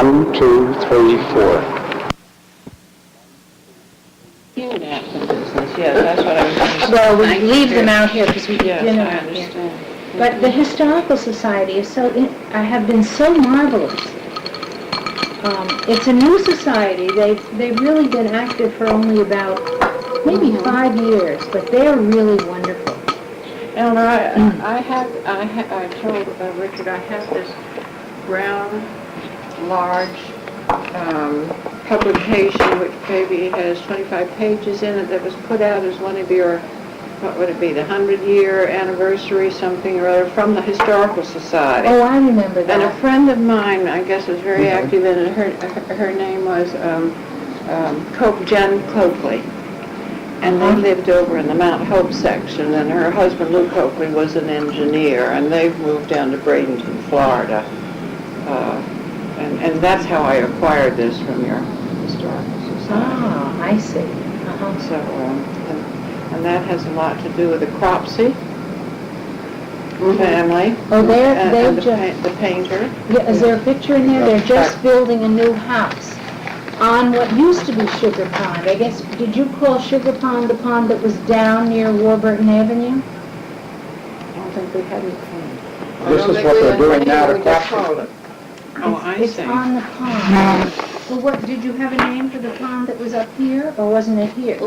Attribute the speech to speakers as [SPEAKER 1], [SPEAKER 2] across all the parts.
[SPEAKER 1] 1, 2, 3, 4.
[SPEAKER 2] Napkin business, yes, that's what I was going to say.
[SPEAKER 3] Well, we leave them out here because we
[SPEAKER 2] Yes,
[SPEAKER 3] dinner
[SPEAKER 2] I
[SPEAKER 3] out here.
[SPEAKER 2] understand.
[SPEAKER 3] But the Historical Society is have been so marvelous. It's a new society. They've really been active for only about maybe 5 years, but they're really wonderful.
[SPEAKER 2] Eleanor, I told Richard I have this brown, large publication which maybe has 25 pages in it that was put out as one of your, what would it be, the 100-year anniversary something or other from the Historical Society.
[SPEAKER 3] Oh, I remember that.
[SPEAKER 2] And a friend of mine, I guess, was very active in it. Her name was Jen Coakley. And they lived over in the Mount Hope section, and her husband, Lou Coakley, was an engineer, and they've moved down to Bradenton, Florida. And that's how I acquired this from your Historical Society.
[SPEAKER 3] Ah, I see.
[SPEAKER 2] So, and that has a lot to do with the Cropsey family.
[SPEAKER 3] Oh, they're
[SPEAKER 2] and
[SPEAKER 3] just...
[SPEAKER 2] the painter.
[SPEAKER 3] Yeah, is there a picture in there? They're just building a new house on what used to be Sugar Pond. I guess, did you call Sugar Pond the pond that was down near Warburton Avenue?
[SPEAKER 2] I don't think we had any pond.
[SPEAKER 1] This is what they're doing now to Cropsey.
[SPEAKER 2] Oh, I
[SPEAKER 3] It's
[SPEAKER 2] see.
[SPEAKER 3] on the pond. Well, what, did you have a name for the pond that was up here, or wasn't it here?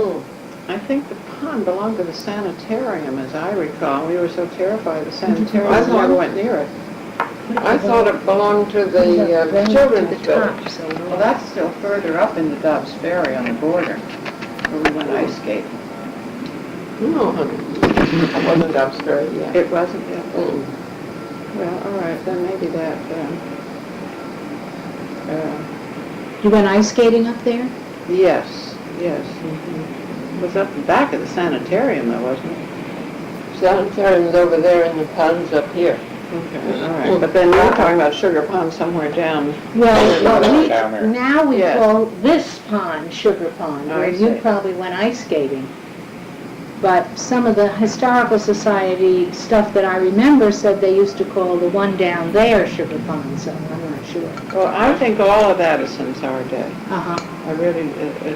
[SPEAKER 2] I think the pond belonged to the sanitarium, as I recall. We were so terrified of the sanitarium,
[SPEAKER 4] I
[SPEAKER 2] we never
[SPEAKER 4] thought-
[SPEAKER 2] went near it.
[SPEAKER 4] I thought it belonged to the children's village.
[SPEAKER 2] Well, that's still further up in the Dobbs Ferry on the border, where we went ice skating.
[SPEAKER 4] No, honey. It wasn't upstairs yet.
[SPEAKER 2] It wasn't yet? Well, all right, then maybe that,
[SPEAKER 3] You went ice skating up there?
[SPEAKER 2] yes. It was up the back of the sanitarium, though, wasn't it?
[SPEAKER 4] Sanitarium's over there and the pond's up here.
[SPEAKER 2] Okay, all right. But then you're talking about Sugar Pond somewhere down.
[SPEAKER 3] Well,
[SPEAKER 1] Down there.
[SPEAKER 3] now we
[SPEAKER 2] Yes.
[SPEAKER 3] call this pond Sugar Pond,
[SPEAKER 2] I
[SPEAKER 3] where you
[SPEAKER 2] see.
[SPEAKER 3] probably went ice skating. But some of the Historical Society stuff that I remember said they used to call the one down there Sugar Pond, so I'm not sure.
[SPEAKER 2] Well, I think all of that is since our day.
[SPEAKER 3] Uh-huh.
[SPEAKER 2] I really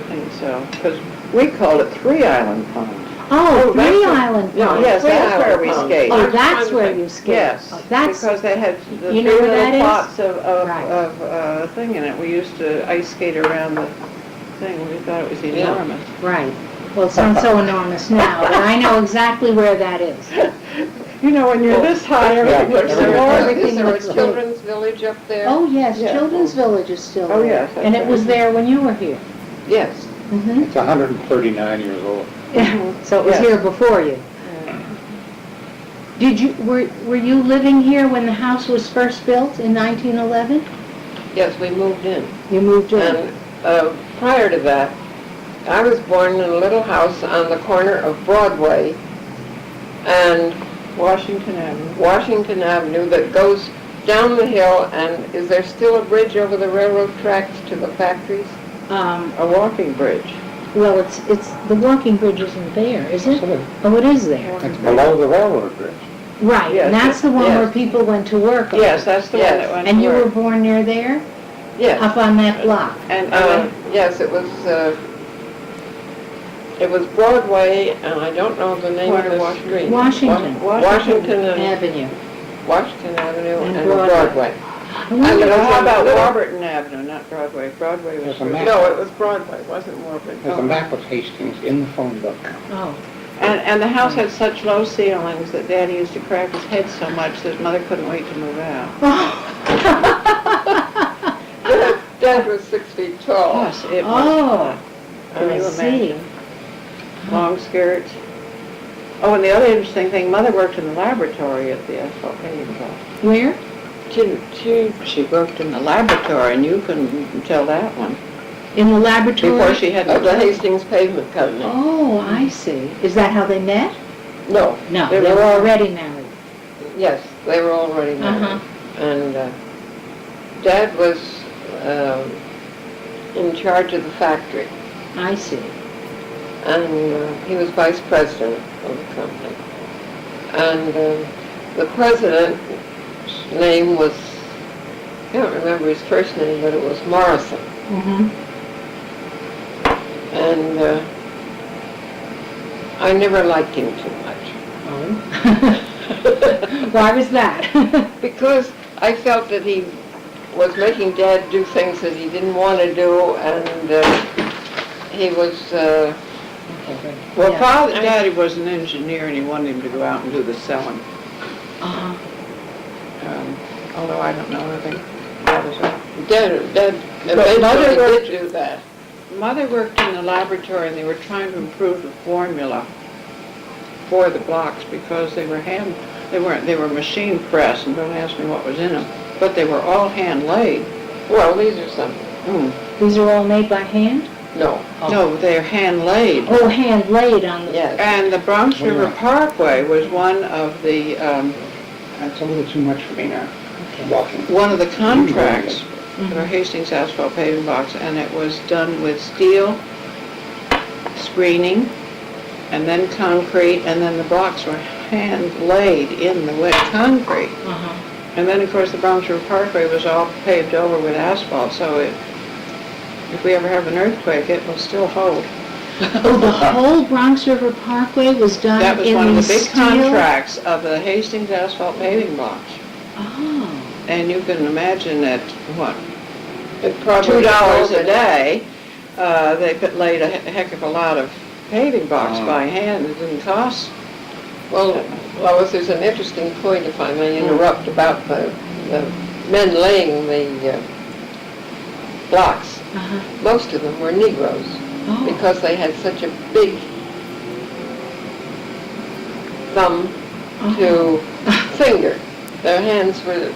[SPEAKER 2] think so. Because we called it Three Island Pond.
[SPEAKER 3] Oh,
[SPEAKER 4] that's
[SPEAKER 3] Three
[SPEAKER 4] a-
[SPEAKER 3] Island
[SPEAKER 4] no,
[SPEAKER 3] Pond.
[SPEAKER 2] Yes,
[SPEAKER 4] Three
[SPEAKER 2] that's where
[SPEAKER 4] Island
[SPEAKER 2] we
[SPEAKER 4] Pond.
[SPEAKER 2] skated.
[SPEAKER 3] Oh,
[SPEAKER 4] I was
[SPEAKER 3] that's
[SPEAKER 4] trying to
[SPEAKER 3] where
[SPEAKER 4] think.
[SPEAKER 3] you skate.
[SPEAKER 2] Yes,
[SPEAKER 3] Oh, that's,
[SPEAKER 2] because they had the
[SPEAKER 3] You
[SPEAKER 2] three
[SPEAKER 3] know where that
[SPEAKER 2] little
[SPEAKER 3] is?
[SPEAKER 2] plots
[SPEAKER 3] Right.
[SPEAKER 2] of thing in it. We used to ice skate around the thing. We thought it was enormous.
[SPEAKER 3] right. Well, it sounds so enormous now, but I know exactly where that is.
[SPEAKER 2] You know, when you're this high, everything
[SPEAKER 1] Yeah,
[SPEAKER 2] looks so
[SPEAKER 1] everything-
[SPEAKER 2] large.
[SPEAKER 3] everything
[SPEAKER 4] Is there a
[SPEAKER 3] looks big.
[SPEAKER 4] children's village up there?
[SPEAKER 3] Oh, yes,
[SPEAKER 2] Yeah.
[SPEAKER 3] Children's Village is still there.
[SPEAKER 2] Oh, yes, that's
[SPEAKER 3] And it
[SPEAKER 2] right.
[SPEAKER 3] was there when you were here.
[SPEAKER 4] Yes.
[SPEAKER 3] Mm-hmm.
[SPEAKER 1] It's 139 years old.
[SPEAKER 3] So it was
[SPEAKER 2] Yes.
[SPEAKER 3] here before you. Did you, were you living here when the house was first built in 1911?
[SPEAKER 4] Yes, we moved in.
[SPEAKER 3] You moved in?
[SPEAKER 4] And prior to that, I was born in a little house on the corner of Broadway and
[SPEAKER 2] Washington Avenue.
[SPEAKER 4] Washington Avenue that goes down the hill, and is there still a bridge over the railroad tracks to the factories?
[SPEAKER 2] A walking bridge.
[SPEAKER 3] Well, it's, the walking bridge isn't there, is it? Oh, it is there.
[SPEAKER 1] It's below the railroad bridge.
[SPEAKER 3] Right,
[SPEAKER 2] Yes,
[SPEAKER 3] and that's the one
[SPEAKER 4] yes.
[SPEAKER 3] where people went to work on.
[SPEAKER 2] Yes, that's the one
[SPEAKER 4] Yes.
[SPEAKER 2] that went
[SPEAKER 3] And
[SPEAKER 2] to
[SPEAKER 3] you were
[SPEAKER 2] work.
[SPEAKER 3] born near there?
[SPEAKER 4] Yes.
[SPEAKER 3] Up on that block?
[SPEAKER 2] And
[SPEAKER 4] Yes, it was Broadway, and I don't know the name of
[SPEAKER 2] Corner
[SPEAKER 4] the
[SPEAKER 2] Washington.
[SPEAKER 4] street.
[SPEAKER 3] Washington.
[SPEAKER 4] Washington and
[SPEAKER 3] Avenue.
[SPEAKER 4] Washington Avenue
[SPEAKER 3] And
[SPEAKER 4] and
[SPEAKER 3] Broadway.
[SPEAKER 4] Broadway.
[SPEAKER 3] I wonder-
[SPEAKER 4] And it was
[SPEAKER 2] how
[SPEAKER 4] a
[SPEAKER 2] about
[SPEAKER 4] little-
[SPEAKER 2] Warburton Avenue, not Broadway? Broadway was...
[SPEAKER 1] There's a map.
[SPEAKER 4] No, it was Broadway, it wasn't Warburton.
[SPEAKER 1] There's a map of Hastings in the phone book.
[SPEAKER 3] Oh,
[SPEAKER 2] And the house had such low ceilings that Daddy used to crack his head so much that Mother couldn't wait to move out.
[SPEAKER 4] Dad was 6 feet tall.
[SPEAKER 2] Yes, it was.
[SPEAKER 3] Oh,
[SPEAKER 2] Can you
[SPEAKER 3] I see.
[SPEAKER 2] imagine? Long skirts. Oh, and the other interesting thing, Mother worked in the laboratory at the asphalt paving plant.
[SPEAKER 3] Where?
[SPEAKER 2] She worked in the laboratory, and you couldn't tell that one.
[SPEAKER 3] In the laboratory?
[SPEAKER 2] Before she had...
[SPEAKER 4] Of the Hastings Pavement Company.
[SPEAKER 3] Oh, I see. Is that how they met?
[SPEAKER 4] No,
[SPEAKER 3] No,
[SPEAKER 2] They
[SPEAKER 3] they
[SPEAKER 2] were-
[SPEAKER 3] were already married.
[SPEAKER 4] yes, they were already married.
[SPEAKER 3] Uh-huh.
[SPEAKER 4] And Dad was in charge of the factory,
[SPEAKER 3] I see.
[SPEAKER 4] and he was vice president of the company. And the president's name was can't remember his first name, but it was Morrison.
[SPEAKER 2] Mm-hmm.
[SPEAKER 4] And I never liked him too much.
[SPEAKER 3] Why was that?
[SPEAKER 4] Because I felt that he was making Dad do things that he didn't want to do, and he was,
[SPEAKER 2] Well,
[SPEAKER 3] Yeah.
[SPEAKER 2] Daddy was an engineer and he wanted him to go out and do the selling.
[SPEAKER 3] Uh-huh.
[SPEAKER 2] Although I don't know anything about his
[SPEAKER 4] Dad
[SPEAKER 2] Mother
[SPEAKER 4] eventually
[SPEAKER 2] worked-
[SPEAKER 4] did do that.
[SPEAKER 2] Mother worked in the laboratory and they were trying to improve the formula for the blocks because they were machine pressed, and don't ask me what was in them, but they were all hand laid.
[SPEAKER 4] Well, these are some,
[SPEAKER 3] These are all made by hand?
[SPEAKER 4] no,
[SPEAKER 2] No, they're hand laid.
[SPEAKER 3] Oh, hand laid on the...
[SPEAKER 4] yes.
[SPEAKER 2] And the Bronx River
[SPEAKER 1] Yeah.
[SPEAKER 2] Parkway was one of the,
[SPEAKER 1] That's a little too much for me now, walking.
[SPEAKER 2] one of the contracts for Hastings asphalt paving blocks, and it was done with steel screening, and then concrete, and then the blocks were hand laid in the wet concrete.
[SPEAKER 3] Uh-huh.
[SPEAKER 2] And then, of course, the Bronx River Parkway was all paved over with asphalt, so if we ever have an earthquake, it will still hold.
[SPEAKER 3] Oh, the whole Bronx River Parkway was done
[SPEAKER 2] That was
[SPEAKER 3] in
[SPEAKER 2] one of the big
[SPEAKER 3] steel?
[SPEAKER 2] contracts of the Hastings asphalt paving blocks.
[SPEAKER 3] Oh.
[SPEAKER 2] And you can imagine that, what,
[SPEAKER 4] It probably
[SPEAKER 2] $2 a day, they laid a heck of a lot of paving blocks
[SPEAKER 1] Oh.
[SPEAKER 2] by hand. It didn't cost.
[SPEAKER 4] Well, Lois, there's an interesting point, if I may interrupt, about the men laying the blocks.
[SPEAKER 3] Uh-huh.
[SPEAKER 4] Most of them were Negroes,
[SPEAKER 3] Oh.
[SPEAKER 4] because they had such a big thumb to finger. Their hands were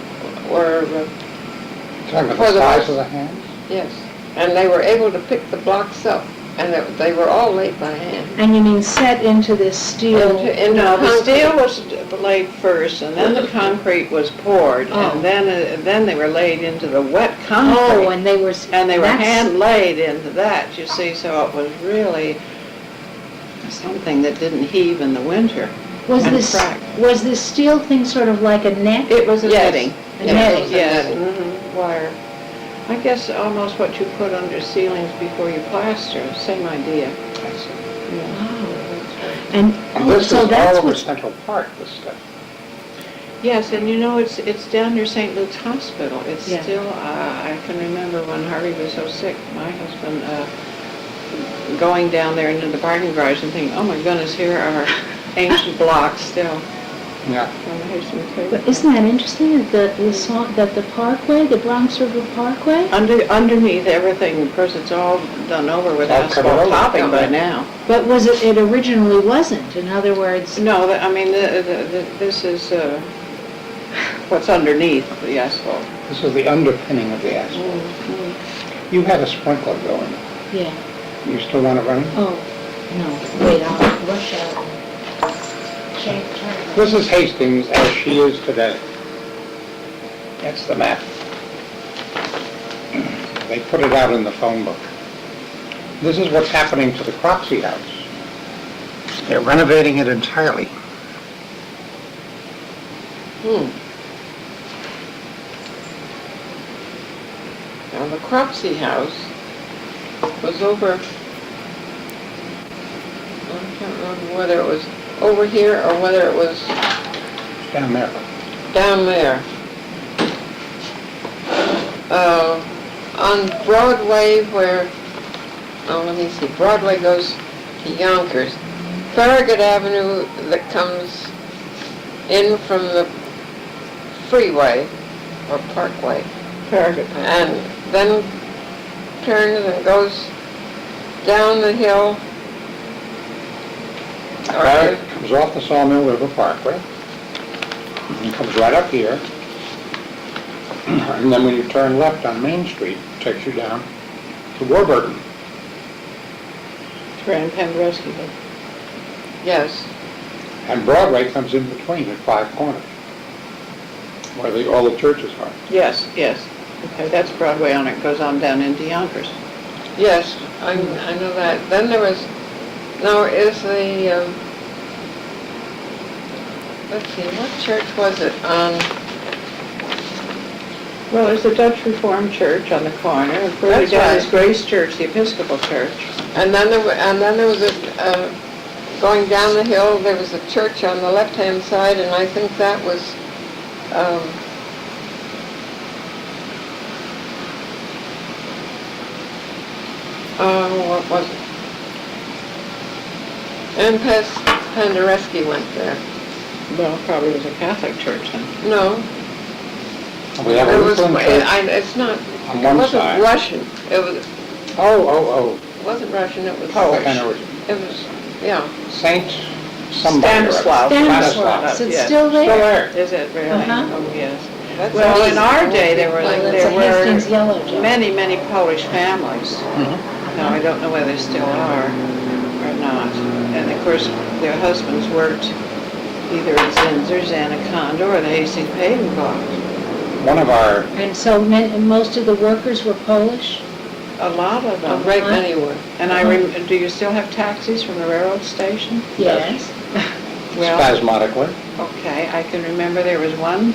[SPEAKER 1] Talking about
[SPEAKER 4] For
[SPEAKER 1] the
[SPEAKER 4] the
[SPEAKER 1] size
[SPEAKER 4] most-
[SPEAKER 1] of the hands?
[SPEAKER 4] yes, and they were able to pick the blocks up, and they were all laid by hand.
[SPEAKER 3] And you mean set into this steel...
[SPEAKER 4] Into
[SPEAKER 2] No, the
[SPEAKER 4] concrete.
[SPEAKER 2] steel was laid first, and then the concrete was poured,
[SPEAKER 3] Oh.
[SPEAKER 2] and then they were laid into the wet
[SPEAKER 3] Oh,
[SPEAKER 2] concrete.
[SPEAKER 3] and they were...
[SPEAKER 2] And they were
[SPEAKER 3] that's-
[SPEAKER 2] hand laid into that, you see, so it was really something that didn't heave in the winter.
[SPEAKER 3] Was
[SPEAKER 2] and
[SPEAKER 3] this,
[SPEAKER 2] crack.
[SPEAKER 3] was this steel thing sort of like a net?
[SPEAKER 2] It was a
[SPEAKER 4] Yes.
[SPEAKER 2] netting.
[SPEAKER 3] A
[SPEAKER 4] Yes,
[SPEAKER 3] netting.
[SPEAKER 4] it was a
[SPEAKER 2] Yes,
[SPEAKER 4] netting.
[SPEAKER 2] wire. I guess almost what you put under ceilings before you plaster, same idea.
[SPEAKER 1] I see.
[SPEAKER 2] Yeah.
[SPEAKER 3] Oh. And,
[SPEAKER 1] And
[SPEAKER 3] oh,
[SPEAKER 1] this
[SPEAKER 3] so
[SPEAKER 1] is
[SPEAKER 3] that's
[SPEAKER 1] all over
[SPEAKER 3] what...
[SPEAKER 1] Central Park, this stuff.
[SPEAKER 2] Yes, and you know, it's down near St. Luke's Hospital. It's
[SPEAKER 3] Yeah.
[SPEAKER 2] still, I can remember when Harvey was so sick, my husband, going down there into the parking garage and thinking, oh my goodness, here are ancient blocks still
[SPEAKER 1] Yeah.
[SPEAKER 2] on the Hastings pavement.
[SPEAKER 3] But isn't that interesting that the Parkway, the Bronx River Parkway?
[SPEAKER 2] Underneath everything, of course, it's all done over with
[SPEAKER 1] All covered
[SPEAKER 2] asphalt
[SPEAKER 1] over.
[SPEAKER 2] topping by now.
[SPEAKER 3] But was it originally wasn't? In other words...
[SPEAKER 2] No, I mean, this is what's underneath the asphalt.
[SPEAKER 1] This is the underpinning of the asphalt. You had a sprinkler going.
[SPEAKER 3] Yeah.
[SPEAKER 1] You still want it running?
[SPEAKER 3] Oh, no, wait, I'll rush out and turn it.
[SPEAKER 1] This is Hastings as she is today. That's the map. They put it out in the phone book. This is what's happening to the Cropsey house. They're renovating it entirely.
[SPEAKER 4] Now, the Cropsey house was over, I can't remember whether it was over here or whether it was
[SPEAKER 1] It's down there.
[SPEAKER 4] down there. On Broadway where, oh, let me see, Broadway goes to Yonkers. Farragut Avenue that comes in from the freeway or parkway.
[SPEAKER 2] Farragut.
[SPEAKER 4] And then turns and goes down the hill.
[SPEAKER 1] It comes off the Sawmill River Parkway, and comes right up here, and then when you turn left on Main Street, it takes you down to Warburton.
[SPEAKER 2] Grand Penn Rescue.
[SPEAKER 4] Yes,
[SPEAKER 1] And Broadway comes in between at Five Corners, where all the churches are.
[SPEAKER 2] Yes, yes. Okay, that's Broadway on it, goes on down into Yonkers.
[SPEAKER 4] yes, I know that. Then there was, now is the, let's see, what church was it on?
[SPEAKER 2] Well, there's the Dutch Reformed Church on the corner, and further
[SPEAKER 4] That's
[SPEAKER 2] down is
[SPEAKER 4] right.
[SPEAKER 2] Grace Church, the Episcopal Church.
[SPEAKER 4] And then there was going down the hill, there was a church on the left-hand side, and I think that was, what was it? And Penderecki went there.
[SPEAKER 2] Well, probably was a Catholic church then.
[SPEAKER 4] No,
[SPEAKER 1] We have a
[SPEAKER 4] it was,
[SPEAKER 1] Lutheran church
[SPEAKER 4] it's not,
[SPEAKER 1] on
[SPEAKER 4] it
[SPEAKER 1] one
[SPEAKER 4] wasn't
[SPEAKER 1] side.
[SPEAKER 4] Russian. It
[SPEAKER 1] Oh,
[SPEAKER 4] wasn't Russian, it was
[SPEAKER 2] Polish.
[SPEAKER 1] I know what
[SPEAKER 4] It was, yeah.
[SPEAKER 1] Saint somebody. or other.
[SPEAKER 2] Stanislaus.
[SPEAKER 3] Stanislaus, it's
[SPEAKER 2] Yes.
[SPEAKER 3] still there.
[SPEAKER 2] Is it really?
[SPEAKER 3] Uh-huh.
[SPEAKER 2] Oh, yes.
[SPEAKER 4] That's
[SPEAKER 2] Well, in
[SPEAKER 4] amazing.
[SPEAKER 2] our day, there
[SPEAKER 3] Well, it's
[SPEAKER 2] there
[SPEAKER 3] a Hastings
[SPEAKER 2] were
[SPEAKER 3] yellow job.
[SPEAKER 2] many, many Polish families.
[SPEAKER 1] Mhm.
[SPEAKER 2] Now, I don't know whether they still are or not. And of course, their husbands worked either at Zinsser's, Anaconda, or the Hastings paving block.
[SPEAKER 1] One of our,
[SPEAKER 3] And so most of the workers were Polish?
[SPEAKER 2] A lot of
[SPEAKER 4] A
[SPEAKER 2] them.
[SPEAKER 4] great many were.
[SPEAKER 2] And do you still have taxis from the railroad station?
[SPEAKER 3] Yes.
[SPEAKER 2] Well,
[SPEAKER 1] spasmodically,
[SPEAKER 2] okay, I can remember there was one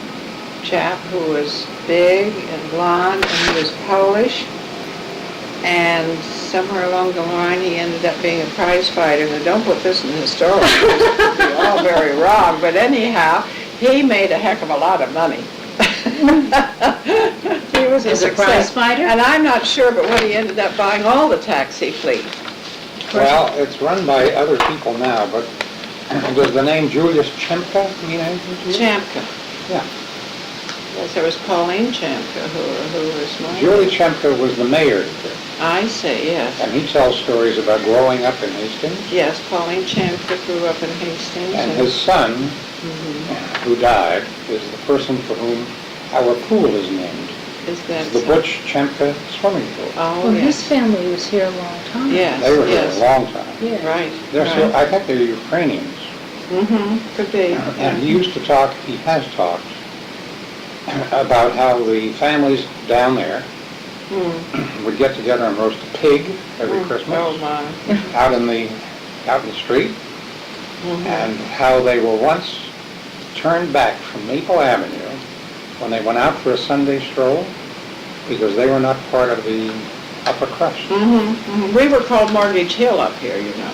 [SPEAKER 2] chap who was big and blonde, and he was Polish, and somewhere along the line, he ended up being a prize fighter. Now, don't put this in the historical, it's all very wrong, but anyhow, he made a heck of a lot of money. He was
[SPEAKER 3] As a
[SPEAKER 2] success.
[SPEAKER 3] prize fighter?
[SPEAKER 2] And I'm not sure, but what he ended up buying all the taxi fleet.
[SPEAKER 1] well, it's run by other people now, but does the name Julius Chemka mean anything to you?
[SPEAKER 2] Chamka.
[SPEAKER 1] Yeah.
[SPEAKER 2] Yes, there was Pauline Chamka, who was my...
[SPEAKER 1] Julie Chemka was the mayor here,
[SPEAKER 2] I see, yes.
[SPEAKER 1] and he tells stories about growing up in Hastings,
[SPEAKER 2] Yes, Pauline Chamka grew up in Hastings.
[SPEAKER 1] and his son,
[SPEAKER 2] Mhm.
[SPEAKER 1] who died, is the person for whom our pool is named.
[SPEAKER 2] Is that
[SPEAKER 1] The
[SPEAKER 2] so?
[SPEAKER 1] Butch Chemka swimming pool.
[SPEAKER 2] Oh,
[SPEAKER 3] Well, his
[SPEAKER 2] yes.
[SPEAKER 3] family was here a long time.
[SPEAKER 2] Yes,
[SPEAKER 1] They were here a
[SPEAKER 2] yes.
[SPEAKER 1] long time.
[SPEAKER 3] Yeah.
[SPEAKER 2] Right,
[SPEAKER 1] They're still,
[SPEAKER 2] right.
[SPEAKER 1] I think they're Ukrainians.
[SPEAKER 2] Mm-hmm, could be.
[SPEAKER 1] And he used to talk, he has talked, about how the families down there
[SPEAKER 2] Hmm.
[SPEAKER 1] would get together and roast a pig every
[SPEAKER 2] Oh,
[SPEAKER 1] Christmas
[SPEAKER 2] my.
[SPEAKER 1] out in the street,
[SPEAKER 2] Mhm.
[SPEAKER 1] and how they were once turned back from Maple Avenue when they went out for a Sunday stroll because they were not part of the upper crust.
[SPEAKER 2] Mhm, mhm. We were called Mortgage Hill up here, you know.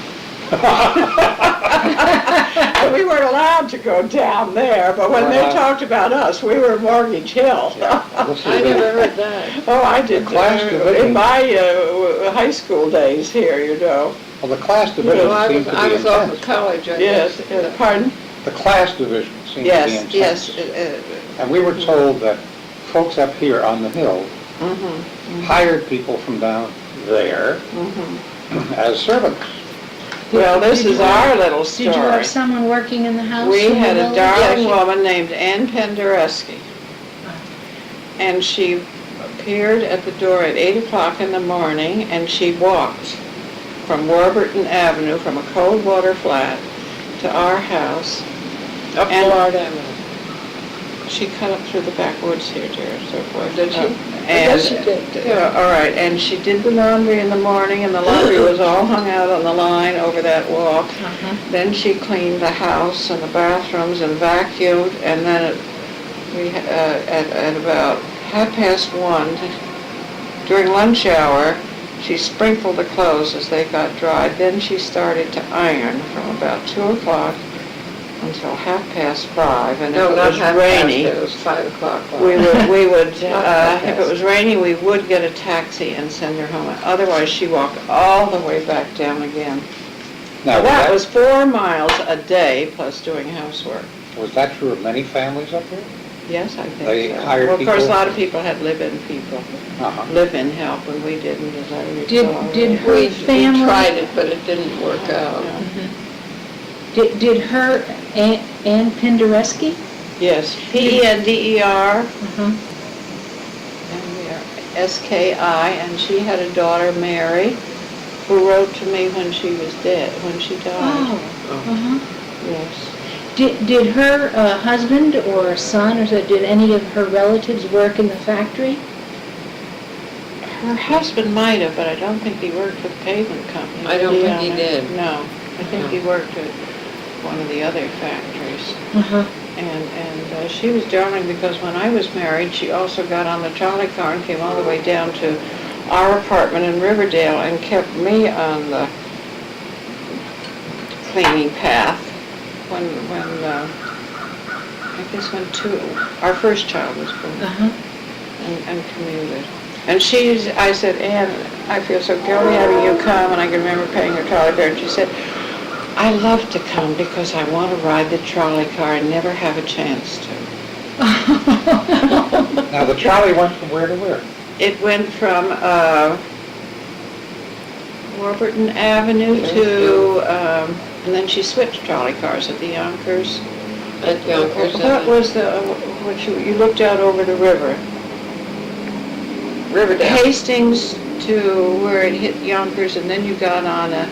[SPEAKER 2] And we weren't allowed to go down there, but when they
[SPEAKER 1] Well,
[SPEAKER 2] talked about us, we were Mortgage Hill.
[SPEAKER 1] This
[SPEAKER 4] I
[SPEAKER 1] is
[SPEAKER 4] never
[SPEAKER 1] a-
[SPEAKER 4] heard that.
[SPEAKER 2] Oh, I did,
[SPEAKER 1] class division.
[SPEAKER 2] in my high school days here, you know.
[SPEAKER 1] Well, the class division
[SPEAKER 4] Well, I
[SPEAKER 1] seemed to be
[SPEAKER 4] was off
[SPEAKER 1] intense.
[SPEAKER 4] of college, I
[SPEAKER 2] Yes,
[SPEAKER 4] guess.
[SPEAKER 2] pardon?
[SPEAKER 1] The class division seemed to be
[SPEAKER 2] Yes,
[SPEAKER 1] intense.
[SPEAKER 2] yes.
[SPEAKER 1] And we were told that folks up here on the hill
[SPEAKER 2] Mhm,
[SPEAKER 1] hired people from down there
[SPEAKER 2] mhm.
[SPEAKER 1] as servants.
[SPEAKER 2] Well, this
[SPEAKER 3] Did
[SPEAKER 2] is
[SPEAKER 3] you-
[SPEAKER 2] our little
[SPEAKER 3] Did you
[SPEAKER 2] story.
[SPEAKER 3] have someone working in the house?
[SPEAKER 2] We
[SPEAKER 3] in the
[SPEAKER 2] had a
[SPEAKER 3] village?
[SPEAKER 2] darling
[SPEAKER 4] Yeah, she-
[SPEAKER 2] woman named Ann Penderecki. And she appeared at the door at 8 o'clock in the morning, and she walked from Warburton Avenue, from a cold water flat, to our house.
[SPEAKER 4] Up
[SPEAKER 2] And-
[SPEAKER 4] Florida Avenue.
[SPEAKER 2] She cut up through the backwoods here, dear, so forth.
[SPEAKER 4] Did she?
[SPEAKER 2] And,
[SPEAKER 4] Yes, she did.
[SPEAKER 2] yeah, all right, and she did the laundry in the morning, and the laundry was all hung out on the line over that walk.
[SPEAKER 3] Uh-huh.
[SPEAKER 2] Then she cleaned the house and the bathrooms and vacuumed, and then at about 1:30, during lunch hour, she sprinkled the clothes as they got dried. Then she started to iron from about 2 o'clock until 5:30, and if
[SPEAKER 4] No,
[SPEAKER 2] it
[SPEAKER 4] not
[SPEAKER 2] was
[SPEAKER 4] half past,
[SPEAKER 2] rainy,
[SPEAKER 4] it was 5 o'clock.
[SPEAKER 2] we would,
[SPEAKER 4] half
[SPEAKER 2] if it
[SPEAKER 4] past.
[SPEAKER 2] was rainy, we would get a taxi and send her home. Otherwise, she walked all the way back down again.
[SPEAKER 1] Now,
[SPEAKER 2] That was 4 miles a day plus doing housework.
[SPEAKER 1] was that true of many families up here?
[SPEAKER 2] Yes, I think so.
[SPEAKER 1] They hired
[SPEAKER 2] Well, of course, a
[SPEAKER 1] people?
[SPEAKER 2] lot of people had live-in people,
[SPEAKER 1] Uh-huh.
[SPEAKER 2] live-in help, and we didn't, as I recall.
[SPEAKER 3] Did her
[SPEAKER 4] We
[SPEAKER 3] family...
[SPEAKER 4] tried it, but it didn't work out.
[SPEAKER 3] Did her Ann Penderecki?
[SPEAKER 2] Yes, P-E-N-D-E-R,
[SPEAKER 3] Uh-huh.
[SPEAKER 2] and we are S-K-I, and she had a daughter, Mary, who wrote to me when she was dead, when she died.
[SPEAKER 3] Oh, uh-huh.
[SPEAKER 2] Yes.
[SPEAKER 3] Did her husband or son, or so, did any of her relatives work in the factory?
[SPEAKER 2] Her husband might have, but I don't think he worked for the pavement company.
[SPEAKER 4] I don't think he
[SPEAKER 2] Honor?
[SPEAKER 4] did.
[SPEAKER 2] No, I think he worked at one of the other factories.
[SPEAKER 3] Uh-huh.
[SPEAKER 2] And she was darling because when I was married, she also got on the trolley car and came all the way down to our apartment in Riverdale and kept me on the cleaning path when I guess when our first child was born. And commuted. And I said, Ann, I feel so guilty having you come, and I can remember paying her trolley fare, and she said, I love to come because I want to ride the trolley car and never have a chance to.
[SPEAKER 1] Now, the trolley went from where to where?
[SPEAKER 2] It went from Warburton Avenue to, and then she switched trolley cars at the Yonkers.
[SPEAKER 4] At Yonkers.
[SPEAKER 2] What was what you looked out over the river?
[SPEAKER 4] Riverdale.
[SPEAKER 2] Hastings to where it hit Yonkers, and then you got on a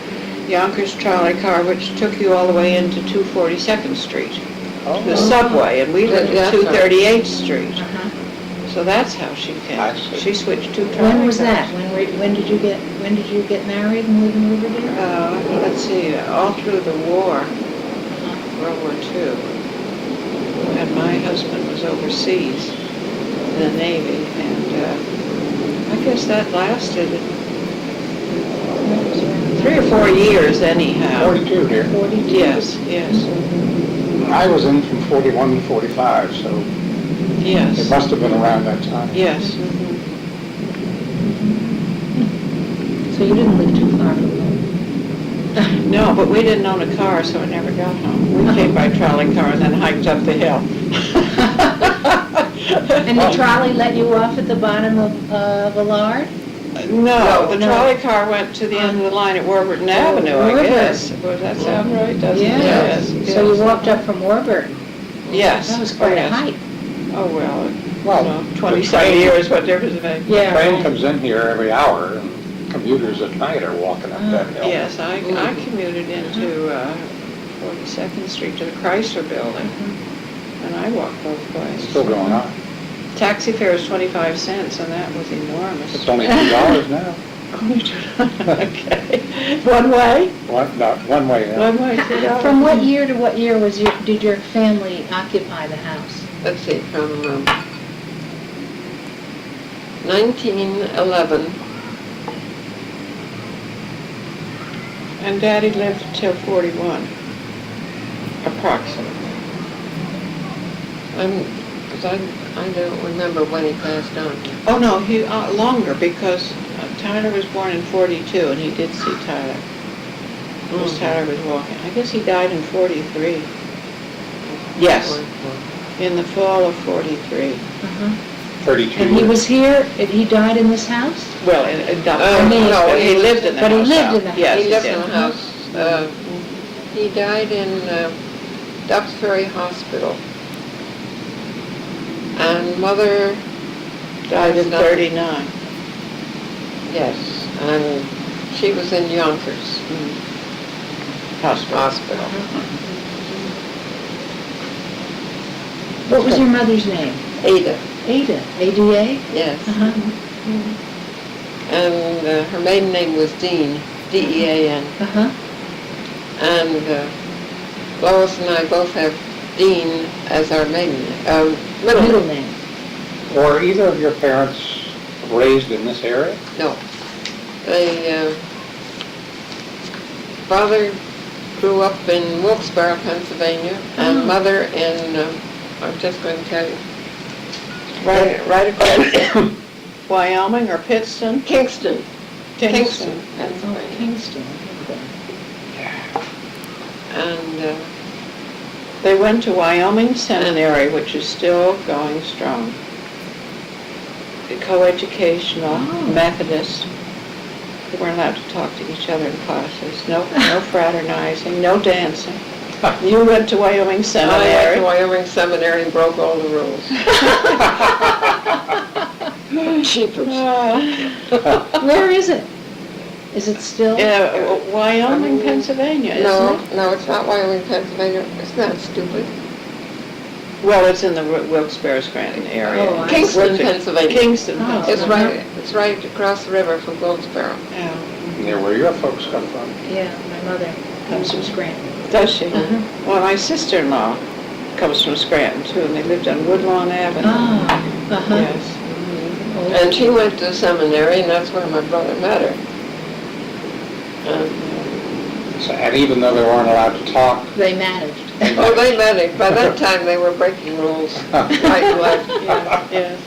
[SPEAKER 2] Yonkers trolley car, which took you all the way into 242nd Street, the subway, and we lived at 238th Street. So that's how she came.
[SPEAKER 1] I see.
[SPEAKER 2] She switched two trolley
[SPEAKER 3] When was
[SPEAKER 2] cars.
[SPEAKER 3] that? When did you get married and live in Riverdale?
[SPEAKER 2] Let's see, all through the war, World War II. And my husband was overseas in the Navy, and I guess that lasted 3 or 4 years anyhow.
[SPEAKER 1] 42 here.
[SPEAKER 3] 42?
[SPEAKER 2] Yes.
[SPEAKER 1] I was in from 41 to 45, so it
[SPEAKER 2] Yes.
[SPEAKER 1] must have been around that time.
[SPEAKER 2] Yes.
[SPEAKER 3] So you didn't live too far from home?
[SPEAKER 2] No, but we didn't own a car, so I never got home. We came by trolley car and then hiked up the hill.
[SPEAKER 3] And the trolley let you off at the bottom of Villard?
[SPEAKER 2] No, the
[SPEAKER 3] No.
[SPEAKER 2] trolley car went to the end of the line at Warburton Avenue, I
[SPEAKER 3] Warburton.
[SPEAKER 2] guess. Does that sound right? Doesn't it?
[SPEAKER 3] Yes.
[SPEAKER 2] Yes.
[SPEAKER 3] So you walked up from Warburton?
[SPEAKER 2] Yes.
[SPEAKER 3] That was quite a
[SPEAKER 2] yes.
[SPEAKER 3] hike.
[SPEAKER 2] Oh, well,
[SPEAKER 1] Well,
[SPEAKER 2] 27 years, what difference does it make?
[SPEAKER 1] The train comes in here every hour, and commuters at night are walking up that hill.
[SPEAKER 2] Yes, I commuted into 42nd Street to the Chrysler Building, and I walked both ways.
[SPEAKER 1] Still going on.
[SPEAKER 2] Taxi fare is 25 cents, and that was enormous.
[SPEAKER 1] It's only $2 now.
[SPEAKER 2] Only $2. Okay. One way?
[SPEAKER 1] One way, yeah.
[SPEAKER 2] One way, $2.
[SPEAKER 3] From what year to what year did your family occupy the house?
[SPEAKER 4] Let's see, from 1911.
[SPEAKER 2] And Daddy lived till 41, approximately.
[SPEAKER 4] Because I don't remember when he passed on.
[SPEAKER 2] Oh, no, he, longer, because Tyler was born in 42, and he did see Tyler. Because Tyler was walking. I guess he died in 43. Yes, in the fall of 43.
[SPEAKER 1] 32
[SPEAKER 3] And he
[SPEAKER 1] years.
[SPEAKER 3] was here, and he died in this house?
[SPEAKER 2] Well,
[SPEAKER 4] no,
[SPEAKER 2] he lived in the house.
[SPEAKER 3] But he lived
[SPEAKER 2] now.
[SPEAKER 3] in the house.
[SPEAKER 2] Yes,
[SPEAKER 4] He lived
[SPEAKER 2] did.
[SPEAKER 4] in the house. He died in Dobbs Ferry Hospital. And Mother
[SPEAKER 2] Died in 39.
[SPEAKER 4] Yes, and she was in Yonkers Hospital.
[SPEAKER 3] What was your mother's name?
[SPEAKER 4] Ada,
[SPEAKER 3] Ada, A-D-A?
[SPEAKER 4] yes.
[SPEAKER 3] Uh-huh.
[SPEAKER 4] And her maiden name was Dean, D-E-A-N.
[SPEAKER 3] Uh-huh.
[SPEAKER 4] And Lois and I both have Dean as our middle
[SPEAKER 3] Middle
[SPEAKER 4] name.
[SPEAKER 3] name.
[SPEAKER 1] Were either of your parents raised in this area?
[SPEAKER 4] No. They, father grew up in Wilkes-Barre, Pennsylvania, and mother in, I'm just going to tell you, right across
[SPEAKER 2] Wyoming or Pittston?
[SPEAKER 4] Kingston,
[SPEAKER 2] Kingston.
[SPEAKER 4] Pennsylvania.
[SPEAKER 3] Kingston.
[SPEAKER 4] And
[SPEAKER 2] They went to Wyoming Seminary, which is still going strong. Co-educational, Methodist. They weren't allowed to talk to each other in classes. No fraternizing, no dancing. You went to Wyoming
[SPEAKER 4] I went
[SPEAKER 2] Seminary.
[SPEAKER 4] to Wyoming Seminary and broke all the rules. Cheapers.
[SPEAKER 3] Where is it? Is it still?
[SPEAKER 2] Wyoming, Pennsylvania, isn't it?
[SPEAKER 4] No, it's not Wyoming, Pennsylvania. It's not stupid.
[SPEAKER 2] Well, it's in the Wilkes-Barre Scranton area.
[SPEAKER 3] Oh, I
[SPEAKER 4] Kingston, Pennsylvania.
[SPEAKER 2] Kingston,
[SPEAKER 3] Oh.
[SPEAKER 2] Pennsylvania.
[SPEAKER 4] It's right across the river from Goldsboro.
[SPEAKER 2] Yeah.
[SPEAKER 1] Near where your folks come from?
[SPEAKER 3] Yeah, my mother comes from Scranton.
[SPEAKER 2] Does she?
[SPEAKER 3] Uh-huh.
[SPEAKER 2] Well, my sister-in-law comes from Scranton too, and they lived on Woodlawn Avenue.
[SPEAKER 3] Oh, uh-huh.
[SPEAKER 2] Yes.
[SPEAKER 4] And she went to seminary, and that's where my brother met her. And,
[SPEAKER 1] So, and even though they weren't allowed to talk,
[SPEAKER 3] They managed.
[SPEAKER 4] oh, they met it. By that time, they were breaking rules. Right and left.
[SPEAKER 2] Yes.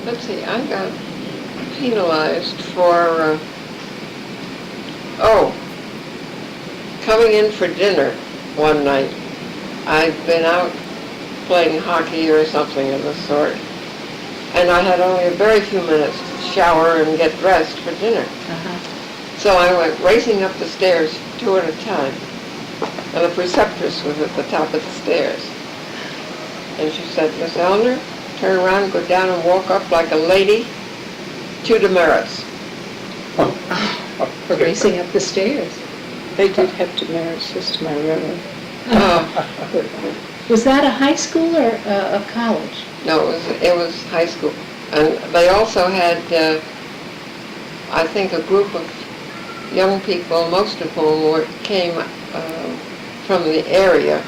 [SPEAKER 4] Let's see, I got penalized for, coming in for dinner one night. I'd been out playing hockey or something of the sort, and I had only a very few minutes to shower and get dressed for dinner.
[SPEAKER 3] Uh-huh.
[SPEAKER 4] So I went racing up the stairs, 2 at a time, and the preceptress was at the top of the stairs. And she said, "Miss Eleanor, turn around, go down and walk up like a lady, 2 demerits."
[SPEAKER 3] Racing up the stairs.
[SPEAKER 2] They did have demerit system, I remember.
[SPEAKER 3] Was that a high school or a college?
[SPEAKER 4] No, it was high school. And they also had, I think, a group of young people, most of whom came from the area,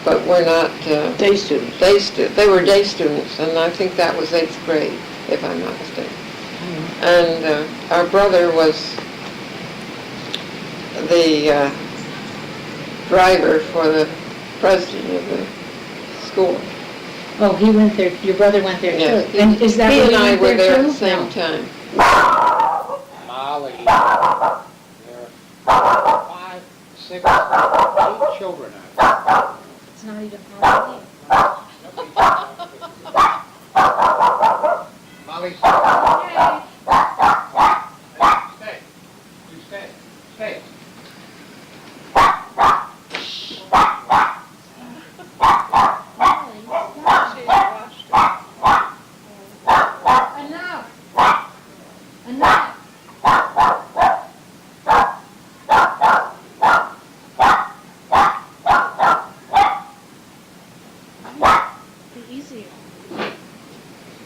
[SPEAKER 4] but were not
[SPEAKER 2] Day students.
[SPEAKER 4] They were day students, and I think that was 8th grade, if I'm not mistaken. And our brother was the driver for the president of the school.
[SPEAKER 3] Oh, he went there, your brother went there
[SPEAKER 4] Yes,
[SPEAKER 3] too? And is that
[SPEAKER 4] he
[SPEAKER 3] where
[SPEAKER 4] and
[SPEAKER 3] you
[SPEAKER 4] I
[SPEAKER 3] went
[SPEAKER 4] were there at
[SPEAKER 3] too?
[SPEAKER 4] the same
[SPEAKER 3] No.
[SPEAKER 4] time.
[SPEAKER 1] Molly, there are 5, 6, 8 children out
[SPEAKER 3] It's not even Halloween.
[SPEAKER 1] there. Molly, stay. Stay. You stay. Stay.
[SPEAKER 3] Enough! Enough! Be easier.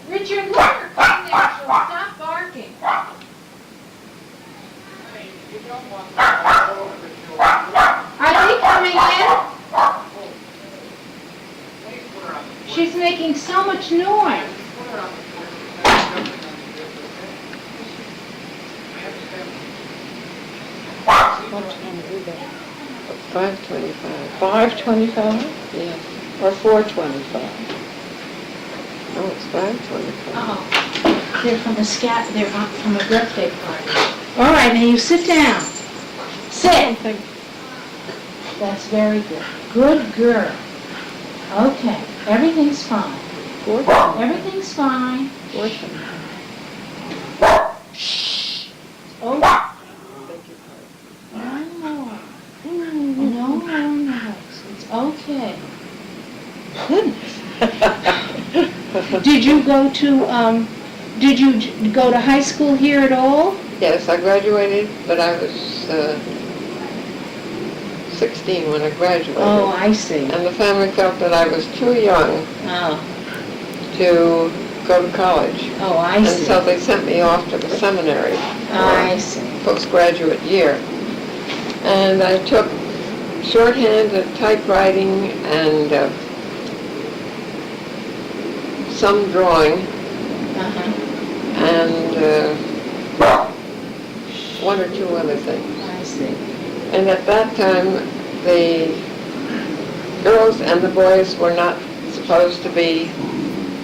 [SPEAKER 3] Richard, let her come there, she'll stop barking. Are they coming in? She's making so much noise.
[SPEAKER 2] What time is it?
[SPEAKER 4] 5:25.
[SPEAKER 2] 5:25
[SPEAKER 4] Yes.
[SPEAKER 2] or 4:25?
[SPEAKER 4] Oh, it's 5:25.
[SPEAKER 3] Oh, they're from from a birthday party. All right, now you sit down. Sit. That's very good. Good girl. Okay, everything's fine.
[SPEAKER 2] 4:25.
[SPEAKER 3] Everything's fine.
[SPEAKER 2] 4:25.
[SPEAKER 3] Oh,
[SPEAKER 2] Beg your
[SPEAKER 3] no more. No more noise. It's okay. Goodness. Did you go to high school here at all?
[SPEAKER 4] Yes, I graduated, but I was 16 when I graduated.
[SPEAKER 3] Oh, I see.
[SPEAKER 4] And the family felt that I was too young
[SPEAKER 3] Oh,
[SPEAKER 4] to go to college.
[SPEAKER 3] oh, I
[SPEAKER 4] And
[SPEAKER 3] see.
[SPEAKER 4] so they sent me off to the seminary
[SPEAKER 3] I see.
[SPEAKER 4] postgraduate year. And I took shorthand and typewriting and some drawing
[SPEAKER 3] Uh-huh.
[SPEAKER 4] and one or two other things.
[SPEAKER 3] I see.
[SPEAKER 4] And at that time, the girls and the boys were not supposed to be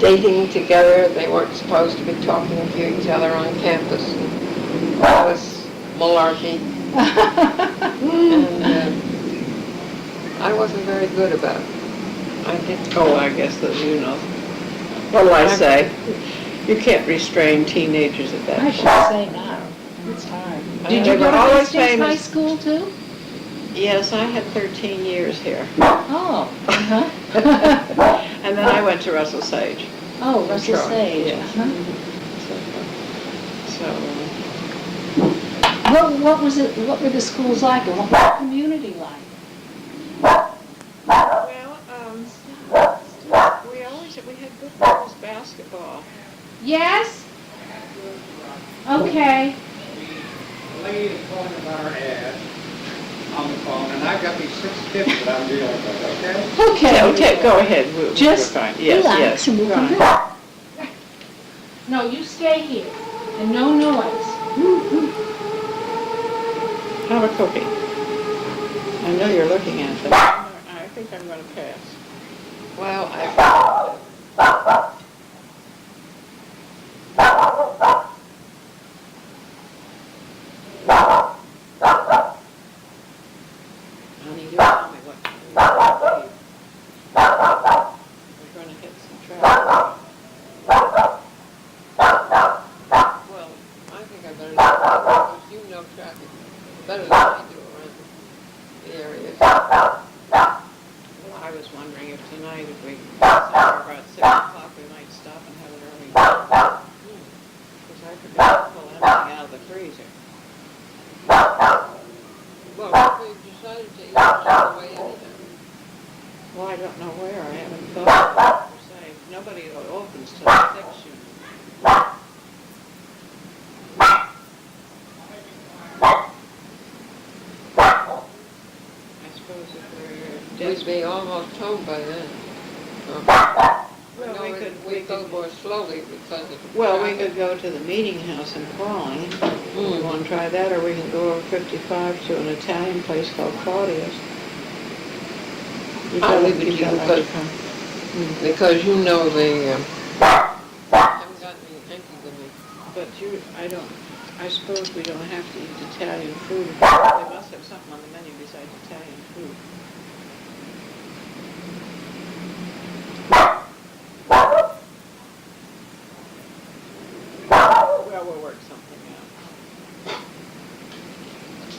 [SPEAKER 4] dating together. They weren't supposed to be talking to each other on campus. And all this malarkey. And I wasn't very good about it. I didn't.
[SPEAKER 2] Oh, I guess that you know. What'll I say? You can't restrain teenagers at that
[SPEAKER 3] I
[SPEAKER 2] point.
[SPEAKER 3] should say now. It's hard. Did
[SPEAKER 2] They
[SPEAKER 3] you go
[SPEAKER 2] were
[SPEAKER 3] to
[SPEAKER 2] always
[SPEAKER 3] Hastings High
[SPEAKER 2] famous.
[SPEAKER 3] School too?
[SPEAKER 2] Yes, I had 13 years here.
[SPEAKER 3] Oh, uh-huh.
[SPEAKER 2] And then I went to Russell Sage.
[SPEAKER 3] Oh, Russell
[SPEAKER 2] Sure,
[SPEAKER 3] Sage.
[SPEAKER 2] yes.
[SPEAKER 3] Uh-huh.
[SPEAKER 2] So,
[SPEAKER 3] What was it, what were the schools like, and what was the community like?
[SPEAKER 2] well, we had good girls basketball.
[SPEAKER 3] Yes? Okay.
[SPEAKER 1] The lady is calling about our ad on the phone, and I've got these 650 that I'm dealing with, okay?
[SPEAKER 2] Okay, go ahead. We're
[SPEAKER 3] Just
[SPEAKER 2] fine. Yes,
[SPEAKER 3] relax
[SPEAKER 2] yes,
[SPEAKER 3] and we'll come
[SPEAKER 2] fine.
[SPEAKER 3] back. No, you stay here, and no noise.
[SPEAKER 2] Have a cookie. I know you're looking at them. I think I'm gonna pass.
[SPEAKER 4] Well, I,
[SPEAKER 2] Honey, you tell me what to do. We're gonna hit some traffic.
[SPEAKER 4] well, I think I better, because you know traffic better than I do around the areas.
[SPEAKER 2] Well, I was wondering if tonight, if we, somewhere about 6 o'clock, we might stop and have an early dinner. Because I forgot to pull anything out of the freezer.
[SPEAKER 4] Well, if we decided to eat on the way anyhow.
[SPEAKER 2] Well, I don't know where, I haven't thought of it per se. Nobody opens till 6, you know. I suppose if we're
[SPEAKER 4] We'd be almost home by then.
[SPEAKER 2] Well,
[SPEAKER 4] No,
[SPEAKER 2] we
[SPEAKER 4] we
[SPEAKER 2] could,
[SPEAKER 4] go more slowly because of the
[SPEAKER 2] well, we
[SPEAKER 4] traffic.
[SPEAKER 2] could go to the meeting house in Crawley.
[SPEAKER 4] Mm.
[SPEAKER 2] We want to try that, or we can go over 55 to an Italian place called Claudia's.
[SPEAKER 4] I'll leave it to you,
[SPEAKER 2] like
[SPEAKER 4] but-
[SPEAKER 2] to come.
[SPEAKER 4] Because you know they, haven't got any hanky with me.
[SPEAKER 2] But I suppose we don't have to eat Italian food. They must have something on the menu besides Italian food. Well, we'll work something out.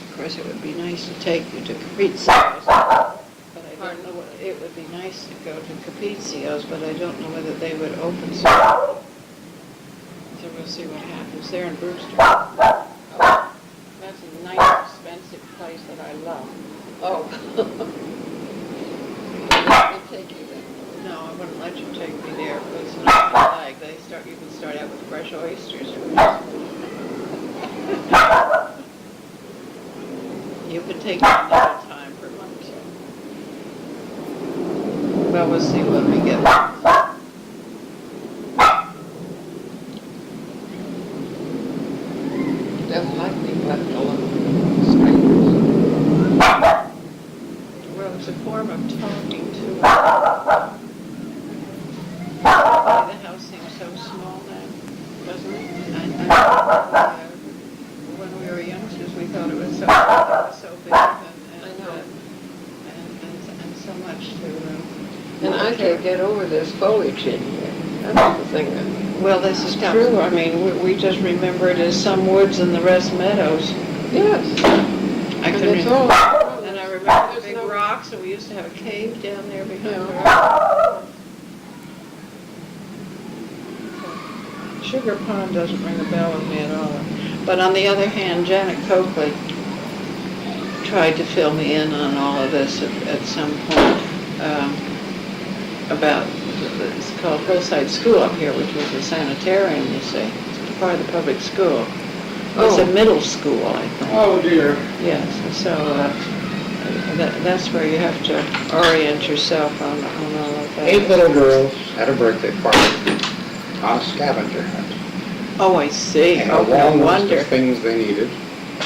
[SPEAKER 2] Of course, it would be nice to take you to Capizio's, but I don't know, it would be nice to go to Capizio's, but I don't know whether they would open soon. So we'll see what happens. They're in Brewster. That's a nice, expensive place that I love.
[SPEAKER 4] Oh. They take you there.
[SPEAKER 2] No, I wouldn't let you take me there, because it's not my leg. You can start out with fresh oysters first. You can take me another time for lunch. Well, we'll see when we get there.
[SPEAKER 4] Doesn't like being left alone. Strangers.
[SPEAKER 2] Well, it's a form of talking to her. The house seems so small now, doesn't it? When we were youngsters, we thought it was so big and
[SPEAKER 4] I know.
[SPEAKER 2] and so much to.
[SPEAKER 4] And I can't get over this foliage in here. That's the thing.
[SPEAKER 2] Well, this is true. I mean, we just remember it as some woods and the rest meadows.
[SPEAKER 4] Yes.
[SPEAKER 2] I
[SPEAKER 4] And
[SPEAKER 2] can
[SPEAKER 4] it's
[SPEAKER 2] remember.
[SPEAKER 4] all.
[SPEAKER 2] And I remember the
[SPEAKER 4] There's
[SPEAKER 2] big
[SPEAKER 4] no-
[SPEAKER 2] rocks, and we used to have a cave down there behind the
[SPEAKER 4] Yeah.
[SPEAKER 2] rock. Sugar Pond doesn't ring a bell with me at all. But on the other hand, Janet Coakley tried to fill me in on all of this at some point, about, it's called Hillside School up here, which was a sanitarium, you see. It's part of the public school. It's a
[SPEAKER 4] Oh.
[SPEAKER 2] middle school, I think.
[SPEAKER 1] Oh, dear.
[SPEAKER 2] Yes, and so that's where you have to orient yourself on all of that.
[SPEAKER 1] 8 little girls at a birthday party on a scavenger hunt.
[SPEAKER 2] Oh, I see.
[SPEAKER 1] And
[SPEAKER 2] Oh,
[SPEAKER 1] a
[SPEAKER 2] no
[SPEAKER 1] long list
[SPEAKER 2] wonder.
[SPEAKER 1] of things they needed.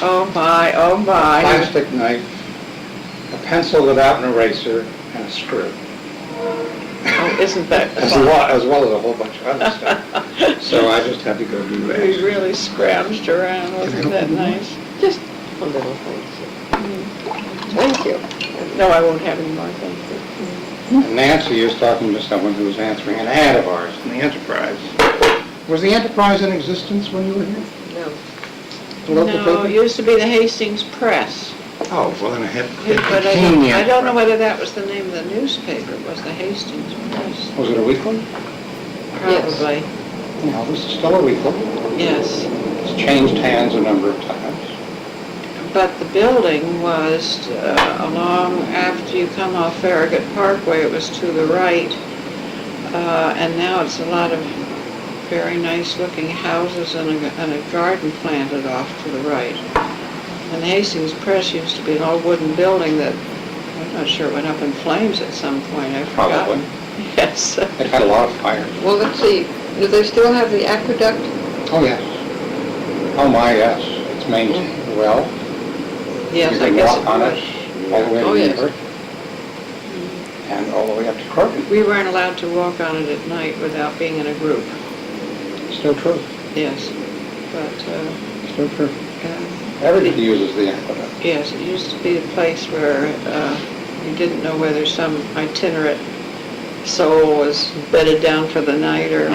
[SPEAKER 2] Oh, my, oh,
[SPEAKER 1] A
[SPEAKER 2] my.
[SPEAKER 1] plastic knife, a pencil without an eraser, and a screw.
[SPEAKER 2] Oh, isn't that
[SPEAKER 1] As
[SPEAKER 2] fun?
[SPEAKER 1] well as a whole bunch of other stuff. So I just had to go do
[SPEAKER 2] We
[SPEAKER 1] that.
[SPEAKER 2] really scrounged around, wasn't that nice?
[SPEAKER 4] Just a little thing. Thank you.
[SPEAKER 2] No, I won't have any more, thank you.
[SPEAKER 1] And Nancy is talking to someone who was answering an ad of ours in the Enterprise. Was the Enterprise in existence when you were here?
[SPEAKER 4] No.
[SPEAKER 1] The local
[SPEAKER 2] No,
[SPEAKER 1] paper?
[SPEAKER 2] it used to be the Hastings Press.
[SPEAKER 1] Oh, well then it
[SPEAKER 2] But
[SPEAKER 1] became the
[SPEAKER 2] I don't know
[SPEAKER 1] Enterprise.
[SPEAKER 2] whether that was the name of the newspaper, was the Hastings Press.
[SPEAKER 1] Was it a weekly?
[SPEAKER 2] Probably,
[SPEAKER 1] No, this is still a weekly.
[SPEAKER 2] yes.
[SPEAKER 1] It's changed hands a number of times.
[SPEAKER 2] But the building was along, after you come off Farragut Parkway, it was to the right. And now it's a lot of very nice looking houses and a garden planted off to the right. And Hastings Press used to be an old wooden building that, I'm not sure, went up in flames at some point, I've
[SPEAKER 1] Probably.
[SPEAKER 2] forgotten. Yes.
[SPEAKER 1] They've had a lot of fires.
[SPEAKER 4] Well, let's see, do they still have the aqueduct?
[SPEAKER 1] Oh, yes. Oh, my, yes. It's maintained well.
[SPEAKER 2] Yes, I
[SPEAKER 1] You
[SPEAKER 2] guess
[SPEAKER 1] can walk on
[SPEAKER 2] it
[SPEAKER 1] it all the way
[SPEAKER 4] Oh,
[SPEAKER 1] to
[SPEAKER 4] yes.
[SPEAKER 1] Newburgh and all the way up to Croton.
[SPEAKER 2] was. We weren't allowed to walk on it at night without being in a group,
[SPEAKER 1] Still true.
[SPEAKER 2] yes. But,
[SPEAKER 1] Still true.
[SPEAKER 2] uh,
[SPEAKER 1] Everybody uses the aqueduct.
[SPEAKER 2] yes, it used to be a place where you didn't know whether some itinerant soul was bedded down for the night or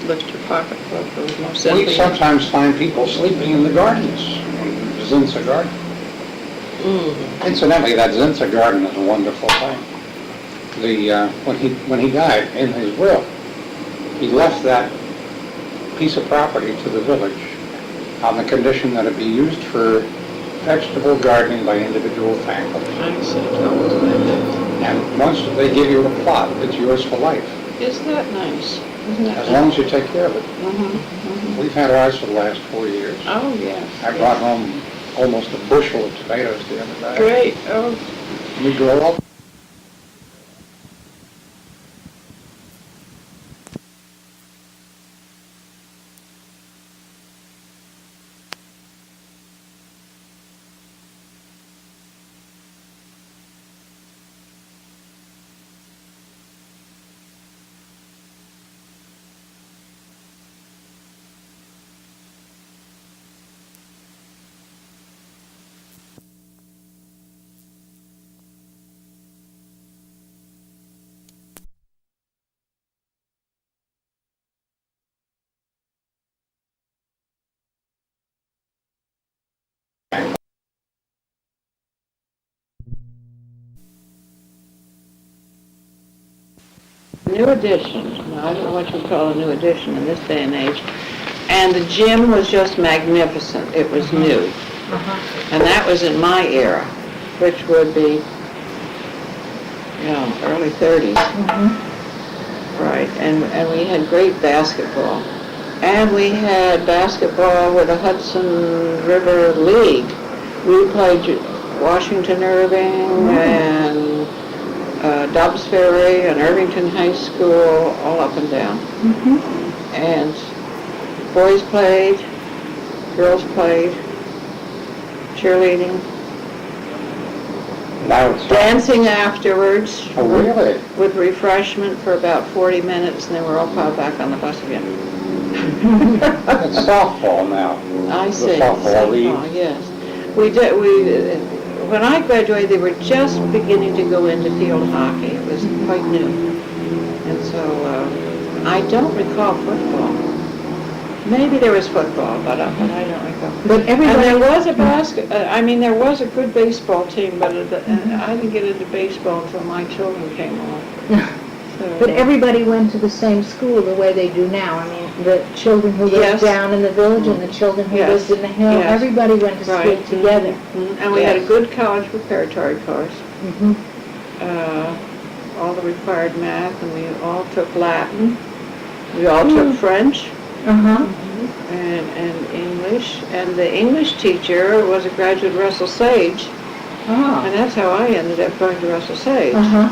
[SPEAKER 2] lift your pocketbook. There was no sense.
[SPEAKER 1] We sometimes find people sleeping in the gardens, Zinza Garden. Incidentally, that Zinza Garden is a wonderful thing. When he died, in his will, he left that piece of property to the village on the condition that it be used for vegetable gardening by individual families.
[SPEAKER 2] I see. Oh,
[SPEAKER 1] And once they give you a plot, it's yours for life,
[SPEAKER 2] isn't that nice? Isn't that
[SPEAKER 1] as long as you take care of it.
[SPEAKER 2] Mhm.
[SPEAKER 1] We've had ours for the last 4 years.
[SPEAKER 2] Oh, yes.
[SPEAKER 1] I brought home almost a bushel of tomatoes the other day.
[SPEAKER 2] Great. Oh,
[SPEAKER 1] We grow up.
[SPEAKER 2] new addition. Now, I don't know what you call a new addition in this day and age. And the gym was just magnificent. It was new. And that was in my era, which would be, early 30s. Right, and we had great basketball. And we had basketball with the Hudson River League. We played Washington Irving and Dobbs Ferry and Irvington High School, all up and down. And boys played, girls played, cheerleading,
[SPEAKER 1] Now it's...
[SPEAKER 2] dancing afterwards.
[SPEAKER 1] Oh, really?
[SPEAKER 2] With refreshment for about 40 minutes, and then we're all piled back on the bus again.
[SPEAKER 1] It's softball now.
[SPEAKER 2] I see.
[SPEAKER 1] The softball league.
[SPEAKER 2] Yes. When I graduated, they were just beginning to go into field hockey. It was quite new. And so, I don't recall football. Maybe there was football, but I don't recall.
[SPEAKER 3] But everybody...
[SPEAKER 2] And there was there was a good baseball team, but I didn't get into baseball until my children came along.
[SPEAKER 3] But everybody went to the same school the way they do now. I mean, the children who lived
[SPEAKER 2] Yes.
[SPEAKER 3] down in the village and the children who
[SPEAKER 2] Yes.
[SPEAKER 3] lived in the hill,
[SPEAKER 2] Yes.
[SPEAKER 3] everybody went to school
[SPEAKER 2] Right.
[SPEAKER 3] together.
[SPEAKER 2] And we had a good college preparatory course.
[SPEAKER 3] Mhm.
[SPEAKER 2] All the required math, and we all took Latin. We all took French
[SPEAKER 3] Uh-huh.
[SPEAKER 2] and English. And the English teacher was a graduate of Russell Sage,
[SPEAKER 3] Oh.
[SPEAKER 2] and that's how I ended up going to Russell Sage.
[SPEAKER 3] Uh-huh.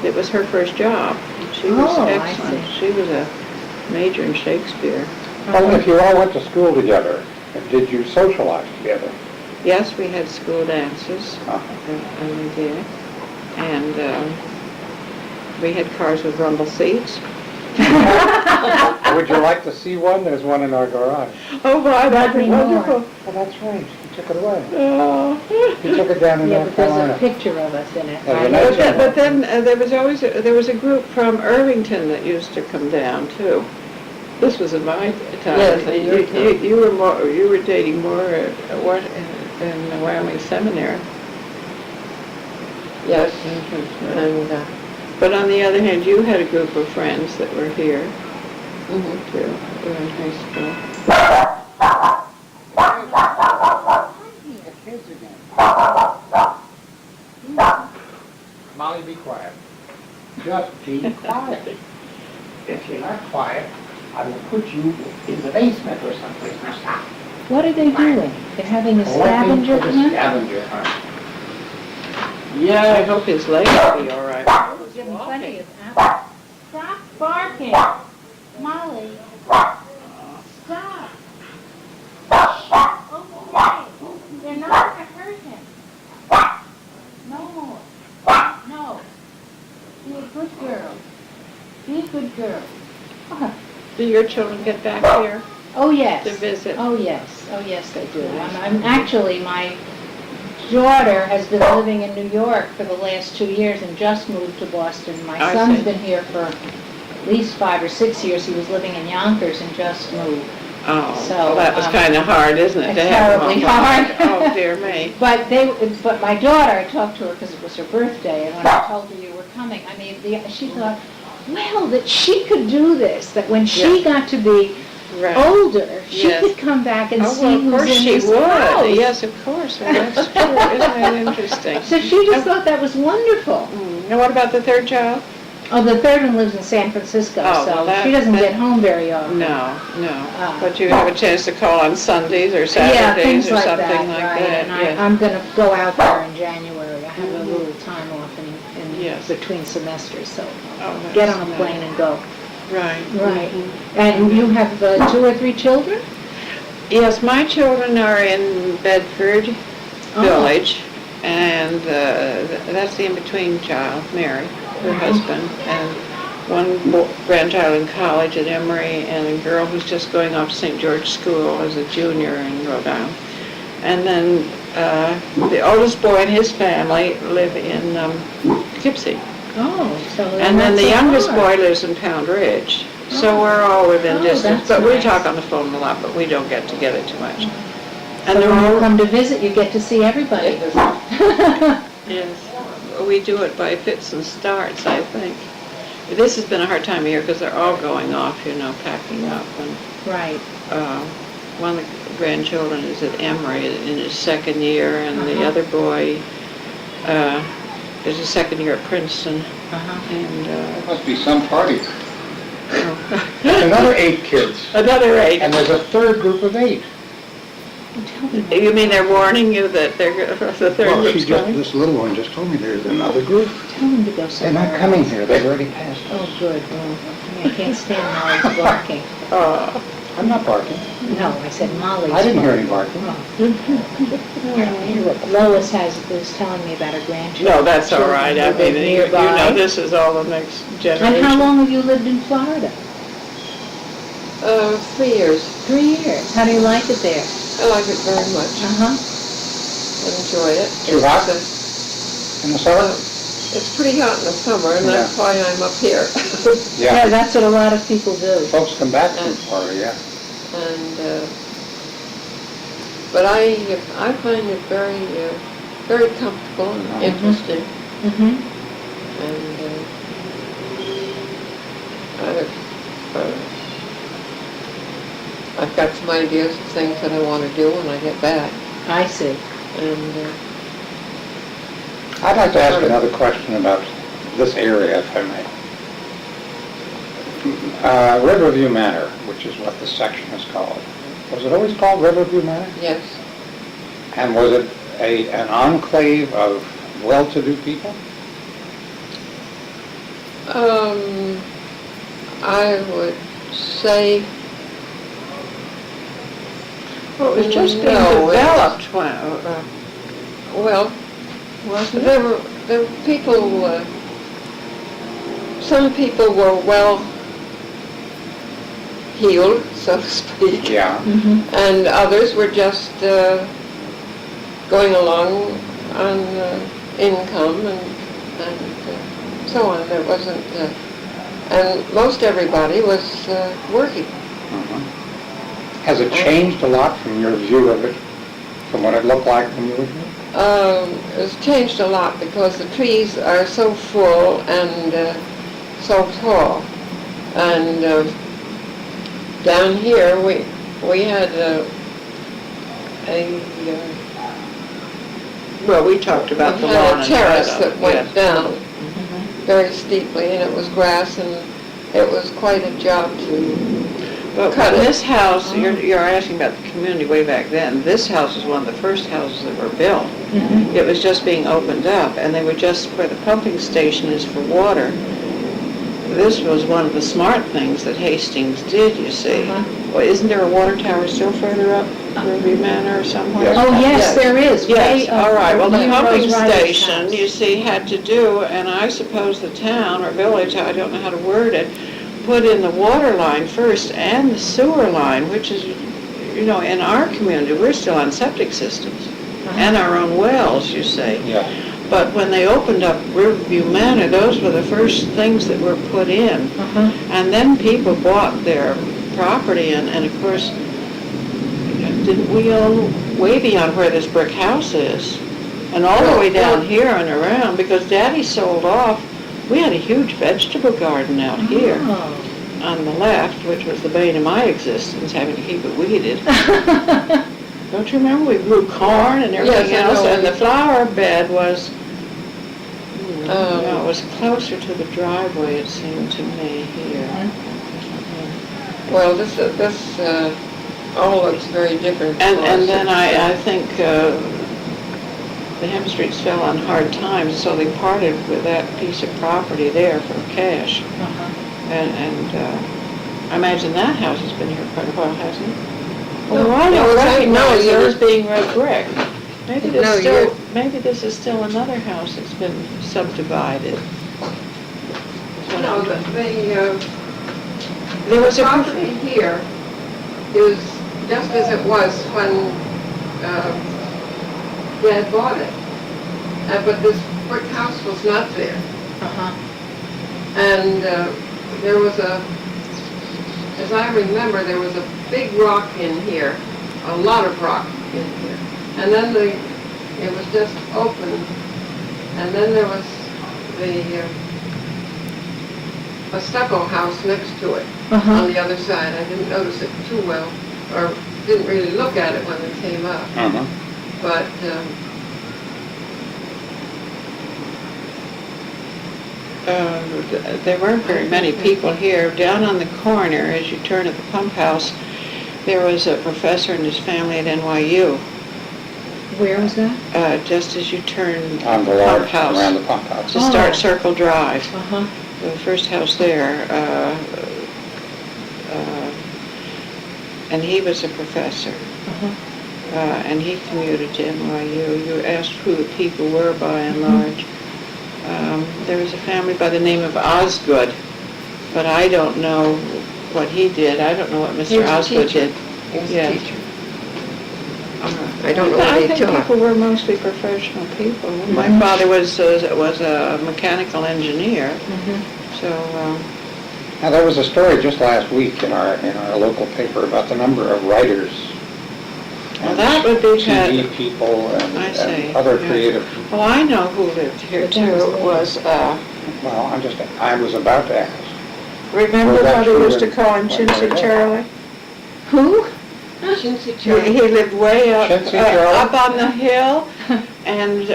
[SPEAKER 2] It was her first job. She was
[SPEAKER 3] Oh, I
[SPEAKER 2] excellent. She was a major in Shakespeare.
[SPEAKER 1] Well, if you all went to school together, did you socialize together?
[SPEAKER 2] Yes, we had school dances,
[SPEAKER 1] Uh-huh.
[SPEAKER 2] and we did. And we had cars with rumble seats.
[SPEAKER 1] Would you like to see one? There's one in our garage.
[SPEAKER 2] Oh, my, that'd be
[SPEAKER 3] Not anymore.
[SPEAKER 2] wonderful.
[SPEAKER 1] Oh, that's right. You took it away.
[SPEAKER 2] Oh.
[SPEAKER 1] You took it down in
[SPEAKER 3] Yeah,
[SPEAKER 1] North
[SPEAKER 3] but there's a
[SPEAKER 1] Carolina.
[SPEAKER 3] picture of us in it.
[SPEAKER 1] Yeah,
[SPEAKER 3] right?
[SPEAKER 1] you know-
[SPEAKER 2] But then there was a group from Irvington that used to come down too. This was in my time.
[SPEAKER 4] Yes, in your time.
[SPEAKER 2] You were dating more in the Wyoming Seminary.
[SPEAKER 4] Yes, and,
[SPEAKER 2] But on the other hand, you had a group of friends that were here
[SPEAKER 4] mhm.
[SPEAKER 2] too. We were in high school.
[SPEAKER 1] The kids again. Molly, be quiet. Just be quiet. If you're not quiet, I will put you in the basement or someplace. Now stop.
[SPEAKER 3] What are they doing? They're having a scavenger
[SPEAKER 1] Looking for the
[SPEAKER 3] hunt?
[SPEAKER 1] scavenger hunt.
[SPEAKER 2] Yeah, I hope his leg will be all right.
[SPEAKER 3] Give them plenty of apples. Stop barking. Molly. Stop. Okay. They're not going to hurt him. No more. No. Be a good girl. Be a good girl.
[SPEAKER 2] Do your children get back here
[SPEAKER 3] Oh, yes.
[SPEAKER 2] to visit?
[SPEAKER 3] Oh, yes. Oh, yes, they do. I'm actually, my daughter has been living in New York for the last 2 years and just moved to Boston. My
[SPEAKER 2] I
[SPEAKER 3] son's
[SPEAKER 2] see.
[SPEAKER 3] been here for at least 5 or 6 years. He was living in Yonkers and just moved.
[SPEAKER 2] Oh,
[SPEAKER 3] So,
[SPEAKER 2] well, that was kind of hard, isn't it?
[SPEAKER 3] it's
[SPEAKER 2] to have them
[SPEAKER 3] terribly
[SPEAKER 2] all
[SPEAKER 3] hard.
[SPEAKER 2] Oh, dear me.
[SPEAKER 3] But my daughter, I talked to her because it was her birthday, and when I told her you were coming, I mean, she thought, well, that she could do this, that when she got to be
[SPEAKER 2] Right.
[SPEAKER 3] older, she
[SPEAKER 2] Yes.
[SPEAKER 3] could come back and
[SPEAKER 2] Oh,
[SPEAKER 3] see
[SPEAKER 2] well, of
[SPEAKER 3] who's
[SPEAKER 2] course
[SPEAKER 3] in
[SPEAKER 2] she
[SPEAKER 3] this
[SPEAKER 2] would.
[SPEAKER 3] house.
[SPEAKER 2] Yes, of course. Well, that's true. Isn't that interesting?
[SPEAKER 3] So she just thought that was wonderful.
[SPEAKER 2] Now, what about the third child?
[SPEAKER 3] Oh, the third one lives in San Francisco,
[SPEAKER 2] Oh, well,
[SPEAKER 3] so
[SPEAKER 2] that-
[SPEAKER 3] she doesn't
[SPEAKER 2] that-
[SPEAKER 3] get home very often.
[SPEAKER 2] No.
[SPEAKER 3] Ah.
[SPEAKER 2] But you have a chance to call on Sundays or
[SPEAKER 3] Yeah,
[SPEAKER 2] Saturdays
[SPEAKER 3] things
[SPEAKER 2] or
[SPEAKER 3] like
[SPEAKER 2] something
[SPEAKER 3] that,
[SPEAKER 2] like
[SPEAKER 3] right,
[SPEAKER 2] that.
[SPEAKER 3] and
[SPEAKER 2] Yes.
[SPEAKER 3] I'm gonna go out there in January. I have a little time off in
[SPEAKER 2] Yes.
[SPEAKER 3] between semesters, so
[SPEAKER 2] Oh,
[SPEAKER 3] get
[SPEAKER 2] that's
[SPEAKER 3] on a
[SPEAKER 2] nice.
[SPEAKER 3] plane and go.
[SPEAKER 2] Right.
[SPEAKER 3] Right.
[SPEAKER 2] Mhm.
[SPEAKER 3] And you have 2 or 3 children?
[SPEAKER 2] Yes, my children are in Bedford
[SPEAKER 3] Oh.
[SPEAKER 2] Village, and that's the in-between child, Mary, her husband, and one grandchild in college at Emory, and a girl who's just going off to St. George School as a junior in Rhode Island. And then the oldest boy and his family live in Poughkeepsie.
[SPEAKER 3] Oh, so
[SPEAKER 2] And then
[SPEAKER 3] not
[SPEAKER 2] the
[SPEAKER 3] so
[SPEAKER 2] youngest
[SPEAKER 3] far.
[SPEAKER 2] boy lives in Pound Ridge. So we're all within
[SPEAKER 3] Oh,
[SPEAKER 2] distance,
[SPEAKER 3] that's
[SPEAKER 2] but we
[SPEAKER 3] nice.
[SPEAKER 2] talk on the phone a lot, but we don't get together too much. And
[SPEAKER 3] So
[SPEAKER 2] they're
[SPEAKER 3] when you
[SPEAKER 2] all,
[SPEAKER 3] come to visit, you get to see everybody.
[SPEAKER 2] yes, we do it by fits and starts, I think. This has been a hard time of year because they're all going off, packing up. And
[SPEAKER 3] Right.
[SPEAKER 2] one of the grandchildren is at Emory in his second year, and the other boy is his second year at Princeton. And
[SPEAKER 1] Must be some party. Another 8 kids.
[SPEAKER 2] another 8.
[SPEAKER 1] And there's a third group of 8.
[SPEAKER 3] Tell me.
[SPEAKER 2] You mean they're warning you that the third
[SPEAKER 1] Well,
[SPEAKER 2] group's coming?
[SPEAKER 1] this little one just told me there's another group.
[SPEAKER 3] Tell them to go
[SPEAKER 1] They're
[SPEAKER 3] somewhere
[SPEAKER 1] not coming
[SPEAKER 3] else.
[SPEAKER 1] here, they've already passed
[SPEAKER 3] Oh,
[SPEAKER 1] us.
[SPEAKER 3] good. I can't stand Molly's barking.
[SPEAKER 2] Oh,
[SPEAKER 1] I'm not barking.
[SPEAKER 3] No, I said Molly's.
[SPEAKER 1] I didn't hear any barking.
[SPEAKER 3] Lois was telling me about her grandchildren.
[SPEAKER 2] no, that's all right. I
[SPEAKER 3] Who live
[SPEAKER 2] mean,
[SPEAKER 3] nearby.
[SPEAKER 2] this is all the next
[SPEAKER 3] And
[SPEAKER 2] generation.
[SPEAKER 3] how long have you lived in Florida?
[SPEAKER 4] 3 years.
[SPEAKER 3] 3 years. How do you like it there?
[SPEAKER 4] I like it very much.
[SPEAKER 3] Uh-huh.
[SPEAKER 4] Enjoy it.
[SPEAKER 1] Too hot? In the summer?
[SPEAKER 4] It's pretty hot in the summer, and that's why I'm up here.
[SPEAKER 3] Yeah,
[SPEAKER 1] Yeah.
[SPEAKER 3] that's what a lot of people do.
[SPEAKER 1] Folks come back from Florida, yeah.
[SPEAKER 4] And, but I find it very, very comfortable and interesting.
[SPEAKER 3] Mm-hmm.
[SPEAKER 4] And I've got some ideas of things that I want to do when I get back.
[SPEAKER 3] I see.
[SPEAKER 4] And
[SPEAKER 1] I'd like to ask another question about this area, if I may. Riverview Manor, which is what this section is called. Was it always called Riverview Manor?
[SPEAKER 4] yes,
[SPEAKER 1] And was it an enclave of well-to-do people?
[SPEAKER 4] I would say
[SPEAKER 2] Well, it was just being
[SPEAKER 4] No, it
[SPEAKER 2] developed.
[SPEAKER 4] well,
[SPEAKER 2] Wasn't it?
[SPEAKER 4] there were people. Some people were well heeled, so to speak.
[SPEAKER 1] Yeah.
[SPEAKER 3] Mm-hmm.
[SPEAKER 4] And others were just going along on income and so on. There wasn't, and most everybody was working.
[SPEAKER 1] Mhm. Has it changed a lot from your view of it, from what it looked like when you were here?
[SPEAKER 4] It's changed a lot because the trees are so full and so tall. And down here we had
[SPEAKER 2] Well, we talked about the
[SPEAKER 4] we
[SPEAKER 2] lawn
[SPEAKER 4] had a
[SPEAKER 2] and
[SPEAKER 4] terrace
[SPEAKER 2] meadow,
[SPEAKER 4] that went
[SPEAKER 2] yes.
[SPEAKER 4] down very steeply, and it was grass, and it was quite a job to
[SPEAKER 2] But
[SPEAKER 4] cut
[SPEAKER 2] when
[SPEAKER 4] it.
[SPEAKER 2] this house, you're asking about the community way back then, this house was one of the first houses that were built. It was just being opened up, and they were just where the pumping station is for water. This was one of the smart things that Hastings did, you see. Well, isn't there a water tower still further up Ruby Manor or somewhere?
[SPEAKER 1] Yes.
[SPEAKER 3] Oh, yes, there is.
[SPEAKER 2] Yes,
[SPEAKER 3] Way up
[SPEAKER 2] all right, well, the
[SPEAKER 3] near
[SPEAKER 2] pumping
[SPEAKER 3] Rose Riley's
[SPEAKER 2] station,
[SPEAKER 3] house.
[SPEAKER 2] you see, had to do, and I suppose the town or village, I don't know how to word it, put in the water line first and the sewer line, which is, you know, in our community, we're still on septic systems and our own wells, you say.
[SPEAKER 1] Yeah.
[SPEAKER 2] But when they opened up Riverview Manor, those were the first things that were put in. And then people bought their property, and of course, didn't we own way beyond where this brick house is? And all the way down here and around, because Daddy sold off, we had a huge vegetable garden out here
[SPEAKER 3] Oh.
[SPEAKER 2] on the left, which was the bane of my existence, having to keep it weeded. Don't you remember? We grew corn and everything
[SPEAKER 4] Yes, I
[SPEAKER 2] else,
[SPEAKER 4] know.
[SPEAKER 2] and the flower bed was, no, it
[SPEAKER 4] Um,
[SPEAKER 2] was closer to the driveway, it seemed to me, here.
[SPEAKER 4] Well, this all looks very different.
[SPEAKER 2] And then I think the Hamstreets fell on hard times, so they parted with that piece of property there for cash. And I imagine that house has been here quite a while, hasn't it?
[SPEAKER 4] No,
[SPEAKER 2] Well, I
[SPEAKER 4] no,
[SPEAKER 2] don't
[SPEAKER 4] it's ain't- no,
[SPEAKER 2] recognize it
[SPEAKER 4] you're-
[SPEAKER 2] as being red brick. Maybe
[SPEAKER 4] No,
[SPEAKER 2] this
[SPEAKER 4] you're-
[SPEAKER 2] still, maybe this is still another house that's been subdivided.
[SPEAKER 4] No,
[SPEAKER 2] There was
[SPEAKER 4] the
[SPEAKER 2] a
[SPEAKER 4] property here is just as it was when Dad bought it. But this brick house was not there. And there was as I remember, there was a big rock in here, a lot of rock in here. And then it was just open, and then there was a stucco house next to it on the other side. I didn't notice it too well, or didn't really look at it when it came up. But
[SPEAKER 2] there weren't very many people here. Down on the corner, as you turn at the pump house, there was a professor and his family at NYU.
[SPEAKER 3] Where was that?
[SPEAKER 2] Just as you turn
[SPEAKER 1] On the
[SPEAKER 2] the
[SPEAKER 1] large,
[SPEAKER 2] pump house.
[SPEAKER 1] around the pump house.
[SPEAKER 2] To start Circle Drive,
[SPEAKER 3] Uh-huh.
[SPEAKER 2] the first house there. And he was a professor. And he commuted to NYU. You asked who the people were by and large. There was a family by the name of Osgood, but I don't know what he did. I don't know what
[SPEAKER 4] He
[SPEAKER 2] Mr.
[SPEAKER 4] was a
[SPEAKER 2] Osgood
[SPEAKER 4] teacher.
[SPEAKER 2] did.
[SPEAKER 4] he was
[SPEAKER 2] Yeah.
[SPEAKER 4] a teacher. I don't know what
[SPEAKER 2] I
[SPEAKER 4] he
[SPEAKER 2] think
[SPEAKER 4] taught.
[SPEAKER 2] people were mostly professional people. My father was a mechanical engineer, so,
[SPEAKER 1] Now, there was a story just last week in our local paper about the number of writers.
[SPEAKER 2] Well,
[SPEAKER 1] and
[SPEAKER 2] that would be
[SPEAKER 1] TV
[SPEAKER 2] kind-
[SPEAKER 1] people
[SPEAKER 2] I
[SPEAKER 1] and
[SPEAKER 2] see,
[SPEAKER 1] other
[SPEAKER 2] yeah.
[SPEAKER 1] creative people.
[SPEAKER 2] well, I know who lived here
[SPEAKER 3] But
[SPEAKER 2] too.
[SPEAKER 3] that was
[SPEAKER 2] It was,
[SPEAKER 1] Well, I was about to ask.
[SPEAKER 2] remember
[SPEAKER 1] Was that
[SPEAKER 2] how they
[SPEAKER 1] true
[SPEAKER 2] used to
[SPEAKER 1] in-
[SPEAKER 2] call him
[SPEAKER 1] when
[SPEAKER 2] Chintzy
[SPEAKER 1] they were?
[SPEAKER 2] Charlie?
[SPEAKER 3] Who?
[SPEAKER 4] Chintzy
[SPEAKER 2] He
[SPEAKER 4] Charlie.
[SPEAKER 2] lived way up,
[SPEAKER 1] Chintzy Charlie?
[SPEAKER 2] up on the hill, and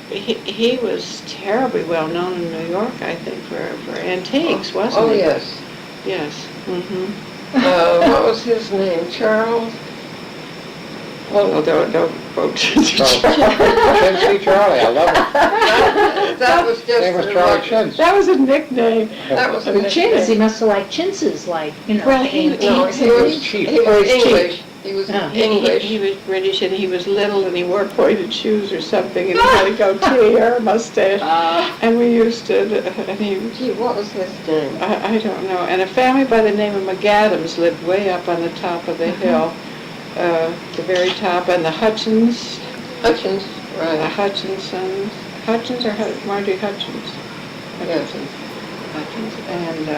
[SPEAKER 2] he was terribly well known in New York, I think, for antiques, wasn't
[SPEAKER 4] Oh,
[SPEAKER 2] he?
[SPEAKER 4] yes.
[SPEAKER 2] Yes. Mm-hmm.
[SPEAKER 4] What was his name? Charles?
[SPEAKER 2] Oh, don't quote Chintzy
[SPEAKER 1] Charlie.
[SPEAKER 2] Charlie.
[SPEAKER 1] Chintzy Charlie, I love it.
[SPEAKER 4] That was just.
[SPEAKER 1] Name was Charlie Chintz.
[SPEAKER 2] That was a nickname.
[SPEAKER 4] That was a
[SPEAKER 3] Chins, he
[SPEAKER 4] nickname.
[SPEAKER 3] must have liked chintzes, like, you know.
[SPEAKER 2] Well, he-
[SPEAKER 4] No,
[SPEAKER 3] antiques
[SPEAKER 4] he
[SPEAKER 3] and
[SPEAKER 4] was,
[SPEAKER 3] things.
[SPEAKER 1] cheap.
[SPEAKER 4] he
[SPEAKER 2] Oh,
[SPEAKER 4] was
[SPEAKER 2] he's cheap.
[SPEAKER 4] English. He was
[SPEAKER 3] Oh.
[SPEAKER 4] English.
[SPEAKER 2] He was British, and he was little, and he wore pointed shoes or something, and he had a goatee or a mustache. And we used to, and he,
[SPEAKER 4] Gee, what was his name?
[SPEAKER 2] I don't know, and a family by the name of McAdams lived way up on the top of the hill, the very top, and the Hutchins,
[SPEAKER 4] Hutchins,
[SPEAKER 2] the
[SPEAKER 4] right.
[SPEAKER 2] Hutchinsons, Hutchins or Margie Hutchins?
[SPEAKER 4] Yes.
[SPEAKER 2] Hutchins, and,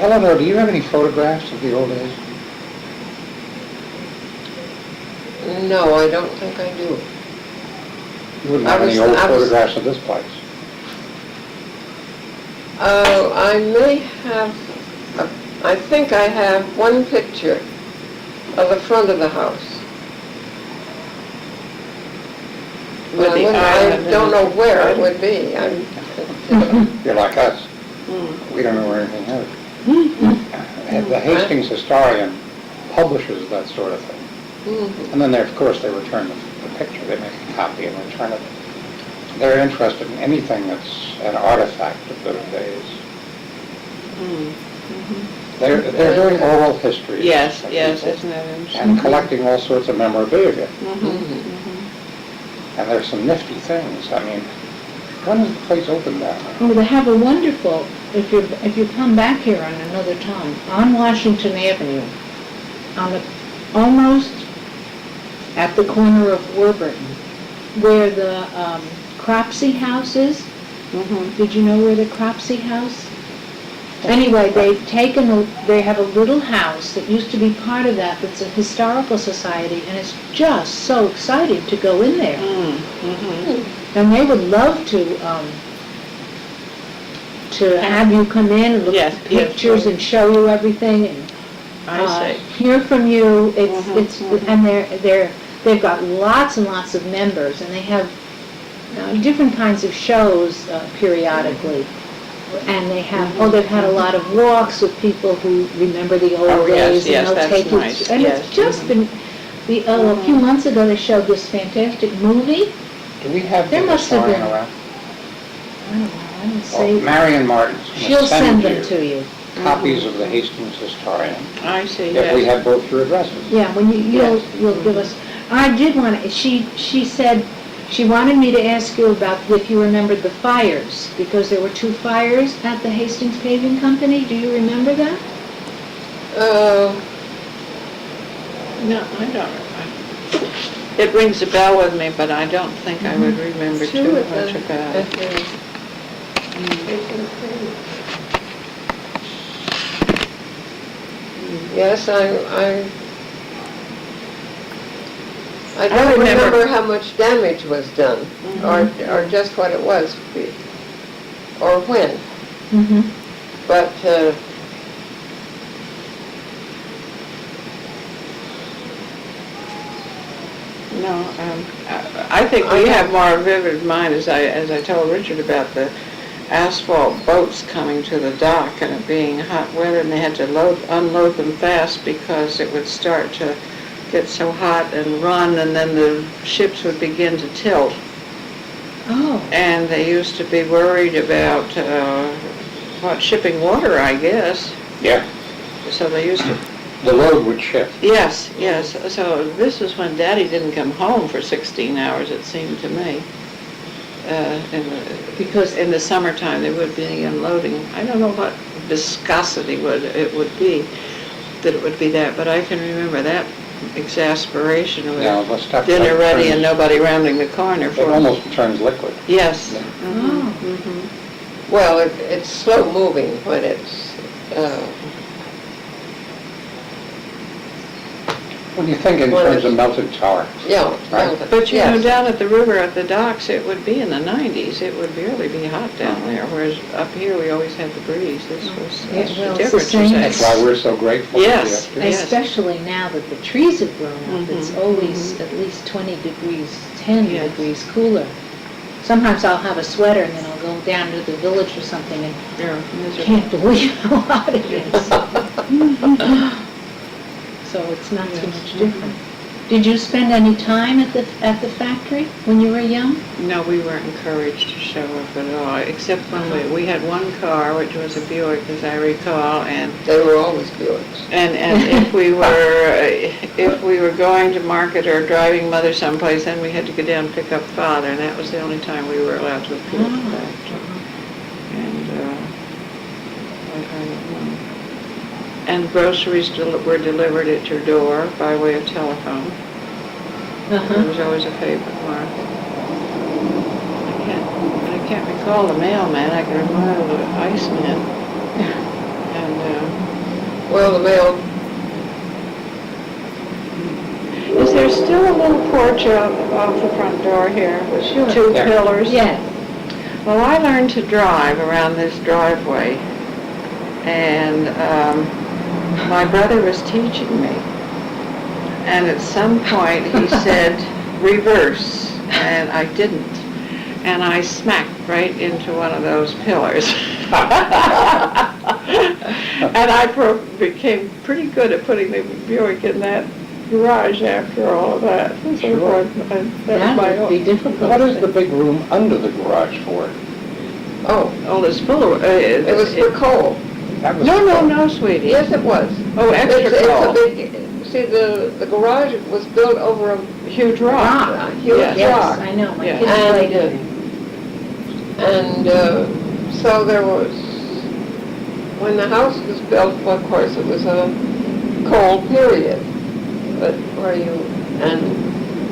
[SPEAKER 1] Eleanor, do you have any photographs of the old days?
[SPEAKER 4] No, I don't think I do.
[SPEAKER 1] You wouldn't
[SPEAKER 4] I
[SPEAKER 1] have any
[SPEAKER 4] was-
[SPEAKER 1] old
[SPEAKER 4] I was-
[SPEAKER 1] photographs of this place.
[SPEAKER 4] I may have, I think I have one picture of the front of the house.
[SPEAKER 2] with
[SPEAKER 4] But
[SPEAKER 2] the
[SPEAKER 4] I
[SPEAKER 2] island and
[SPEAKER 4] don't
[SPEAKER 2] the-
[SPEAKER 4] know where it would be.
[SPEAKER 1] You're like us.
[SPEAKER 2] Mm.
[SPEAKER 1] We don't know where anything is. And the Hastings historian publishes that sort of thing. And then, of course, they return the picture. They make a copy and return it. They're interested in anything that's an artifact of those days. They're doing oral history.
[SPEAKER 2] Yes, yes, isn't that interesting?
[SPEAKER 1] And collecting all sorts of memorabilia. And there's some nifty things. I mean, when is the place open down there?
[SPEAKER 3] Oh, they have a wonderful, if you come back here on another time, on Washington Avenue, on the, almost at the corner of Warburton, where the Cropsey House is. Did you know where the Cropsey House? Anyway, they have a little house that used to be part of that, that's a historical society, and it's just so exciting to go in there. And they would love to have you come in and look at the pictures and show you everything and hear from you. And they've got lots and lots of members, and they have different kinds of shows periodically. And they have, they've had a lot of walks with people who remember the old days, and they'll take you. And it's just been, a few months ago they showed this fantastic movie.
[SPEAKER 1] Do we have the
[SPEAKER 3] There must have
[SPEAKER 1] historian
[SPEAKER 3] been.
[SPEAKER 1] around?
[SPEAKER 3] I don't know, I don't say.
[SPEAKER 1] Marion Martin's
[SPEAKER 3] She'll
[SPEAKER 1] going to
[SPEAKER 3] send
[SPEAKER 1] send
[SPEAKER 3] them to you.
[SPEAKER 1] copies of the Hastings historian.
[SPEAKER 2] I see,
[SPEAKER 1] If we
[SPEAKER 2] yes.
[SPEAKER 1] have both your addresses.
[SPEAKER 3] Yeah, when you'll give us, I did want to, she said, she wanted me to ask you about if you remembered the fires, because there were 2 fires at the Hastings Paving Company. Do you remember that?
[SPEAKER 2] No, I don't. It rings a bell with me, but I don't think I would remember too much about it.
[SPEAKER 4] Yes, I don't remember how much damage was done, or just what it was, or when. But
[SPEAKER 2] No, I think we have more vivid mind, as I told Richard about the asphalt boats coming to the dock and it being hot weather, and they had to unload them fast because it would start to get so hot and run, and then the ships would begin to tilt.
[SPEAKER 3] Oh.
[SPEAKER 2] And they used to be worried about shipping water, I guess.
[SPEAKER 1] Yeah.
[SPEAKER 2] So they used to.
[SPEAKER 1] The load would shift.
[SPEAKER 2] Yes. So this is when Daddy didn't come home for 16 hours, it seemed to me. Because in the summertime they would be unloading. I don't know what viscosity it would be, that it would be that, but I can remember that exasperation with dinner ready and nobody rounding the corner for
[SPEAKER 1] it. Almost turns liquid.
[SPEAKER 2] Yes.
[SPEAKER 4] well, it's slow moving when it's.
[SPEAKER 1] What do you think in terms of melted tar?
[SPEAKER 4] Yeah,
[SPEAKER 1] right.
[SPEAKER 2] But you know, down at the river, at the docks, it would be in the 90s. It would barely be hot down there, whereas up here we always had the breeze. This was
[SPEAKER 3] Yeah,
[SPEAKER 2] the
[SPEAKER 3] well, it's
[SPEAKER 2] difference.
[SPEAKER 3] the same.
[SPEAKER 1] That's why we're so grateful.
[SPEAKER 2] Yes.
[SPEAKER 3] Especially now that the trees have grown up, it's always at least 20 degrees, 10 degrees cooler. Sometimes I'll have a sweater and then I'll go down to the village or something and can't believe how hot it is. So it's not so much different. Did you spend any time at the factory when you were young?
[SPEAKER 2] No, we weren't encouraged to show up at all, except when we had one car, which was a Buick, as I recall, and
[SPEAKER 4] they were always Buicks.
[SPEAKER 2] And if we were going to market or driving Mother someplace, then we had to go down and pick up Father, and that was the only time we were allowed to appear at the factory. And I don't know. And groceries were delivered at your door by way of telephone. It was always a favorite market. I can't recall the mailman. I can remember the iceman. And
[SPEAKER 4] well, the mail.
[SPEAKER 2] Is there still a little porch off the front door here with 2 pillars?
[SPEAKER 3] Yes.
[SPEAKER 2] Well, I learned to drive around this driveway, and my brother was teaching me, and at some point he said, reverse, and I didn't, and I smacked right into one of those pillars. And I became pretty good at putting the Buick in that garage after all of that. So
[SPEAKER 1] Sure.
[SPEAKER 2] that was my
[SPEAKER 3] That would be
[SPEAKER 2] own.
[SPEAKER 3] difficult.
[SPEAKER 1] What is the big room under the garage for?
[SPEAKER 4] Oh,
[SPEAKER 2] Oh, it's full of,
[SPEAKER 4] it was for coal.
[SPEAKER 1] That was
[SPEAKER 2] no, sweetie.
[SPEAKER 4] Yes, it was.
[SPEAKER 2] Oh, extra
[SPEAKER 4] It's a
[SPEAKER 2] coal.
[SPEAKER 4] big, see, the garage was built over a
[SPEAKER 2] Huge rock.
[SPEAKER 4] huge
[SPEAKER 2] Yes.
[SPEAKER 3] Yes,
[SPEAKER 4] rock.
[SPEAKER 3] I know, my
[SPEAKER 2] Yeah.
[SPEAKER 3] kids played in there.
[SPEAKER 4] And so there was, when the house was built, well, of course, it was a coal period, but where you, and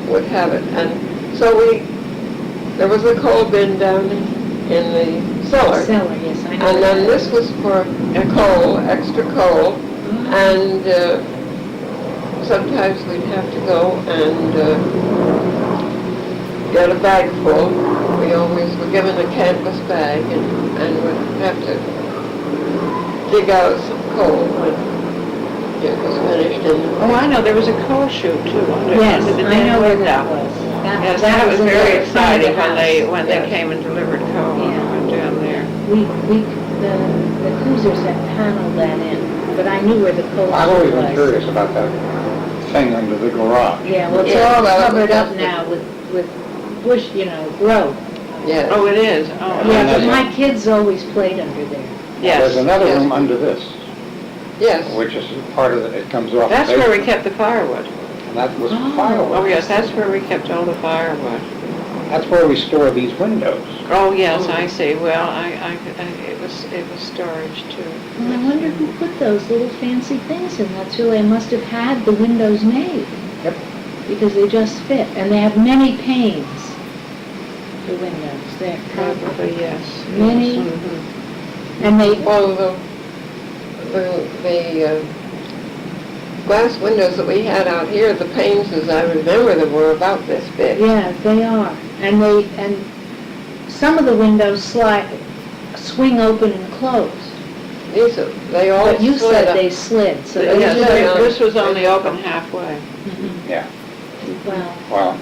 [SPEAKER 4] would have it. And so there was a coal bin down in the cellar.
[SPEAKER 3] Cellar, yes, I know.
[SPEAKER 4] And then this was for coal, extra coal, and sometimes we'd have to go and get a bag full. We always were given a canvas bag and would have to dig out some coal when it was finished.
[SPEAKER 2] Oh, I know, there was a coal chute too under
[SPEAKER 3] Yes,
[SPEAKER 2] under the
[SPEAKER 3] I know where that
[SPEAKER 2] window.
[SPEAKER 3] was.
[SPEAKER 2] Yes, that was
[SPEAKER 3] in the
[SPEAKER 2] very
[SPEAKER 3] front of the
[SPEAKER 2] exciting when they
[SPEAKER 3] house.
[SPEAKER 2] came and delivered coal
[SPEAKER 3] Yeah.
[SPEAKER 2] down there.
[SPEAKER 3] The cruisers had paneled that in, but I knew where the coal
[SPEAKER 1] I've always been
[SPEAKER 3] was.
[SPEAKER 1] curious about that thing under the garage.
[SPEAKER 3] Yeah, well, it's
[SPEAKER 4] Yeah,
[SPEAKER 3] all
[SPEAKER 4] well,
[SPEAKER 3] covered up
[SPEAKER 4] that's-
[SPEAKER 3] now with bush, growth.
[SPEAKER 4] Yes.
[SPEAKER 2] Oh, it is? Oh,
[SPEAKER 1] And
[SPEAKER 3] Yeah, but
[SPEAKER 1] that's
[SPEAKER 3] my kids always played under there.
[SPEAKER 2] yes.
[SPEAKER 1] There's another
[SPEAKER 4] Yes.
[SPEAKER 1] room under this,
[SPEAKER 4] Yes.
[SPEAKER 1] which is part of it comes off the
[SPEAKER 2] That's where we
[SPEAKER 1] basement.
[SPEAKER 2] kept the firewood.
[SPEAKER 1] And that was
[SPEAKER 3] Oh.
[SPEAKER 1] firewood.
[SPEAKER 2] Oh, yes, that's where we kept all the firewood.
[SPEAKER 1] That's where we store these windows.
[SPEAKER 2] Oh, yes, I see. Well, it was storage too.
[SPEAKER 3] Well, I wonder who put those little fancy things in. That's really, I must have had the windows made.
[SPEAKER 1] Yep.
[SPEAKER 3] Because they just fit, and they have many panes, the windows, they're
[SPEAKER 2] Probably, yes.
[SPEAKER 3] Many.
[SPEAKER 2] Yes, mhm.
[SPEAKER 3] and they,
[SPEAKER 4] Well, the glass windows that we had out here, the panes, as I remember them, were about this big.
[SPEAKER 3] yeah, they are. And some of the windows swing open and close.
[SPEAKER 4] They all
[SPEAKER 3] But you
[SPEAKER 4] slid
[SPEAKER 3] said
[SPEAKER 4] up.
[SPEAKER 3] they slid, so
[SPEAKER 4] Yeah,
[SPEAKER 3] those
[SPEAKER 2] Yes,
[SPEAKER 3] are,
[SPEAKER 2] this was only open halfway.
[SPEAKER 1] Yeah,
[SPEAKER 3] well,
[SPEAKER 1] well,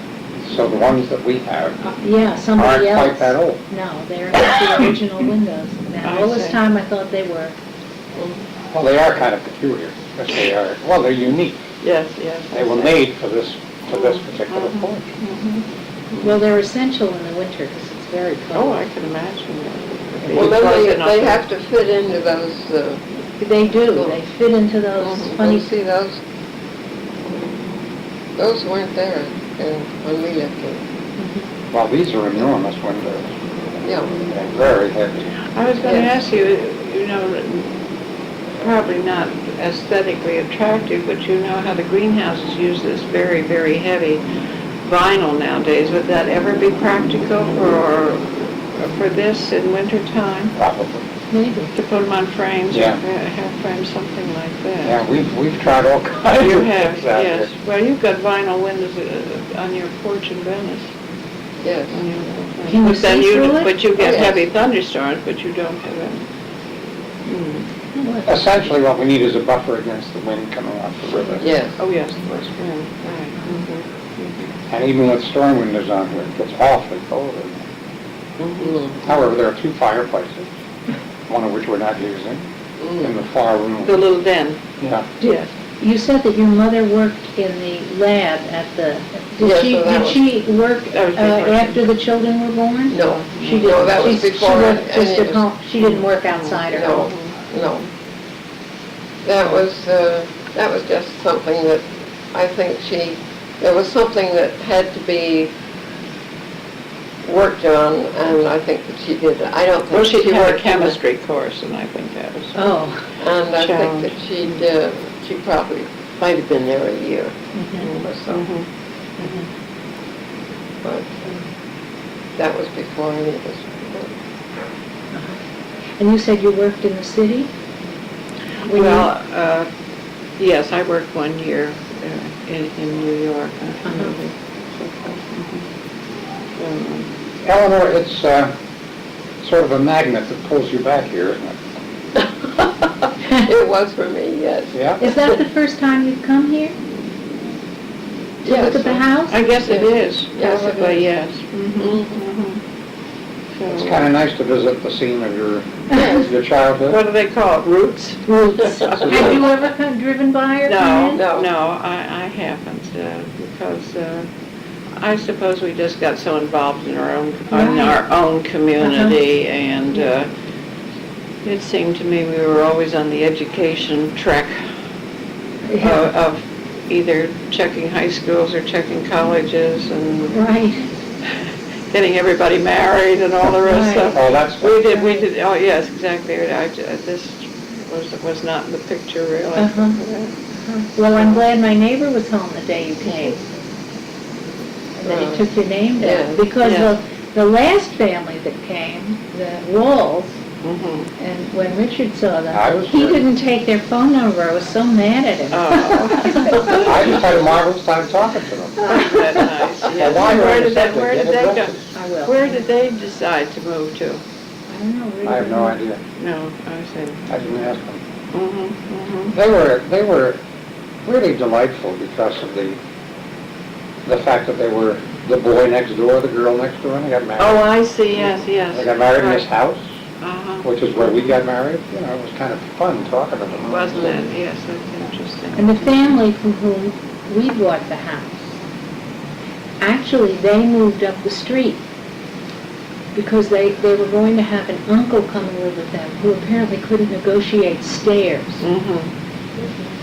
[SPEAKER 1] so the ones that we have
[SPEAKER 3] yeah,
[SPEAKER 1] aren't
[SPEAKER 3] somebody else.
[SPEAKER 1] quite that old.
[SPEAKER 3] No, they're not the original windows. Now,
[SPEAKER 2] I
[SPEAKER 3] all this
[SPEAKER 2] see.
[SPEAKER 3] time I thought they were.
[SPEAKER 1] Well, they are kind of peculiar. Yes, they are. Well, they're unique.
[SPEAKER 2] Yes, yes.
[SPEAKER 1] They were made for this particular
[SPEAKER 2] Mhm.
[SPEAKER 1] porch.
[SPEAKER 3] Well, they're essential in the winter because it's very
[SPEAKER 2] Oh,
[SPEAKER 3] cold.
[SPEAKER 2] I can imagine that.
[SPEAKER 4] Well,
[SPEAKER 2] Because they're
[SPEAKER 4] then
[SPEAKER 2] not
[SPEAKER 4] they
[SPEAKER 2] the-
[SPEAKER 4] have to fit into those,
[SPEAKER 3] They do, they fit into those funny,
[SPEAKER 4] see those? Those weren't there when we lived here.
[SPEAKER 1] Well, these are enormous windows.
[SPEAKER 4] Yeah.
[SPEAKER 1] And very heavy.
[SPEAKER 2] I was going to
[SPEAKER 4] Yes.
[SPEAKER 2] ask you, probably not aesthetically attractive, but you know how the greenhouses use this very, very heavy vinyl nowadays. Would that ever be practical for this in winter time?
[SPEAKER 1] Probably.
[SPEAKER 3] maybe.
[SPEAKER 2] To put them on frames or
[SPEAKER 1] Yeah.
[SPEAKER 2] have frames, something like that?
[SPEAKER 1] Yeah, we've tried all kinds
[SPEAKER 2] You
[SPEAKER 1] of
[SPEAKER 2] have,
[SPEAKER 1] things out
[SPEAKER 2] yes.
[SPEAKER 1] here.
[SPEAKER 2] Well, you've got vinyl windows on your porch in Venice.
[SPEAKER 4] Yes.
[SPEAKER 3] Can you
[SPEAKER 2] But then
[SPEAKER 3] see through it?
[SPEAKER 2] But you
[SPEAKER 4] Oh,
[SPEAKER 2] get
[SPEAKER 4] yes.
[SPEAKER 2] heavy thunderstorms, but you don't have any.
[SPEAKER 3] What?
[SPEAKER 1] Essentially, what we need is a buffer against the wind coming off the river.
[SPEAKER 4] Yes.
[SPEAKER 2] Oh, yes, of course, right.
[SPEAKER 1] And even with storm windows on here, it gets awfully cold in there.
[SPEAKER 4] Mhm.
[SPEAKER 1] However, there are two fireplaces, one of which we're not using, in the far room.
[SPEAKER 2] The little den,
[SPEAKER 1] Yeah.
[SPEAKER 2] yes.
[SPEAKER 3] You said that your mother worked in the lab at the,
[SPEAKER 4] Yes,
[SPEAKER 3] did
[SPEAKER 4] so that was-
[SPEAKER 3] she work
[SPEAKER 2] That was before.
[SPEAKER 3] after the children were born?
[SPEAKER 4] No.
[SPEAKER 3] She didn't.
[SPEAKER 4] No, that was
[SPEAKER 3] She
[SPEAKER 4] before.
[SPEAKER 3] worked just
[SPEAKER 4] any
[SPEAKER 3] at
[SPEAKER 4] of
[SPEAKER 3] home, she didn't work outside her
[SPEAKER 4] No,
[SPEAKER 3] home?
[SPEAKER 4] no. That was just something that I think there was something that had to be worked on, and I think that she did. I don't
[SPEAKER 2] Well,
[SPEAKER 4] think
[SPEAKER 2] she had a
[SPEAKER 4] worked in the-
[SPEAKER 2] chemistry course, and I think that was.
[SPEAKER 3] Oh.
[SPEAKER 4] And I think
[SPEAKER 2] challenge.
[SPEAKER 4] that she probably might have been there a year
[SPEAKER 3] Mhm.
[SPEAKER 4] or so,
[SPEAKER 2] Mhm.
[SPEAKER 4] but that was before any of us.
[SPEAKER 3] And you said you worked in the city? When you-
[SPEAKER 2] Well, yes, I worked 1 year in New York.
[SPEAKER 1] Eleanor, it's sort of a magnet that pulls you back here, isn't it?
[SPEAKER 4] It was for me, yes.
[SPEAKER 1] Yeah?
[SPEAKER 3] Is that the first time you've come here? To
[SPEAKER 4] Yes.
[SPEAKER 3] look at the house?
[SPEAKER 2] I guess it is,
[SPEAKER 4] Yes, it
[SPEAKER 2] probably,
[SPEAKER 4] is.
[SPEAKER 2] yes. Mhm,
[SPEAKER 4] Mhm.
[SPEAKER 2] mhm.
[SPEAKER 1] It's
[SPEAKER 2] So,
[SPEAKER 1] kind of nice to visit the scene of your childhood.
[SPEAKER 2] what do they call it, roots?
[SPEAKER 3] Roots. Have you ever driven by or come in?
[SPEAKER 2] No, I haven't, because I suppose we just got so involved in our own community, and it seemed to me we were always on the education track of either checking high schools or checking colleges and
[SPEAKER 3] Right.
[SPEAKER 2] getting everybody married and all the rest of
[SPEAKER 1] Oh, that's.
[SPEAKER 2] We did, oh, yes, exactly. This was not in the picture, really.
[SPEAKER 3] Uh-huh. Well, I'm glad my neighbor was home the day you came. And that he took your name down.
[SPEAKER 4] Yeah.
[SPEAKER 3] Because
[SPEAKER 2] Yeah.
[SPEAKER 3] the last family that came, the Walls,
[SPEAKER 2] Mhm.
[SPEAKER 3] and when Richard saw
[SPEAKER 1] I
[SPEAKER 3] them,
[SPEAKER 1] was
[SPEAKER 3] he
[SPEAKER 1] there.
[SPEAKER 3] didn't take their phone number. I was so mad at him.
[SPEAKER 2] Oh.
[SPEAKER 1] I just had a marvelous time talking to them.
[SPEAKER 2] Isn't that nice? Yes.
[SPEAKER 1] Well, why
[SPEAKER 2] Where
[SPEAKER 1] were
[SPEAKER 2] did
[SPEAKER 1] they
[SPEAKER 2] they, where did
[SPEAKER 1] getting
[SPEAKER 2] they go?
[SPEAKER 1] arrested?
[SPEAKER 3] I will.
[SPEAKER 2] Where did they decide to move to?
[SPEAKER 3] I don't know. Where
[SPEAKER 1] I have
[SPEAKER 3] did
[SPEAKER 1] no
[SPEAKER 3] they-
[SPEAKER 1] idea.
[SPEAKER 2] No, I see.
[SPEAKER 1] I didn't ask them.
[SPEAKER 2] Mhm, mhm.
[SPEAKER 1] They were really delightful because of the fact that they were the boy next door, the girl next door, and they got married.
[SPEAKER 2] Oh, I see, yes, yes.
[SPEAKER 1] They got married in this
[SPEAKER 2] Right.
[SPEAKER 1] house,
[SPEAKER 2] Uh-huh.
[SPEAKER 1] which is where we got married. You know, it was kind of fun talking to them.
[SPEAKER 2] Wasn't it? Yes, that's interesting.
[SPEAKER 3] And the family from whom we bought the house, actually, they moved up the street because they were going to have an uncle come and live with them who apparently couldn't negotiate stairs.
[SPEAKER 2] Mhm.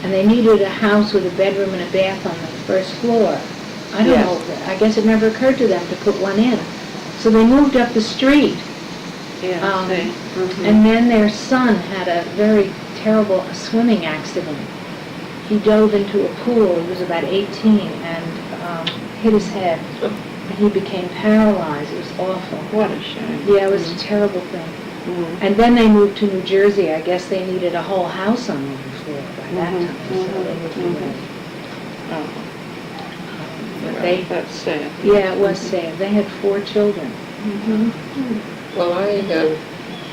[SPEAKER 3] And they needed a house with a bedroom and a bath on the first floor. I don't
[SPEAKER 2] Yes.
[SPEAKER 3] know, I guess it never occurred to them to put one in. So they moved up the street.
[SPEAKER 2] Yeah,
[SPEAKER 3] Um,
[SPEAKER 2] I see. Mhm.
[SPEAKER 3] And then their son had a very terrible swimming accident. He dove into a pool, he was about 18, and hit his head. And he became paralyzed. It was awful.
[SPEAKER 2] What a shame.
[SPEAKER 3] Yeah, it was a terrible thing.
[SPEAKER 2] Mhm.
[SPEAKER 3] And then they moved to New Jersey. I guess they needed a whole house on the floor by that
[SPEAKER 2] Mhm,
[SPEAKER 3] time, so they moved
[SPEAKER 2] mhm,
[SPEAKER 3] away.
[SPEAKER 2] Oh,
[SPEAKER 3] But
[SPEAKER 2] well,
[SPEAKER 3] they,
[SPEAKER 2] that's sad.
[SPEAKER 3] yeah, it was sad. They had 4 children.
[SPEAKER 2] Mhm.
[SPEAKER 4] Well,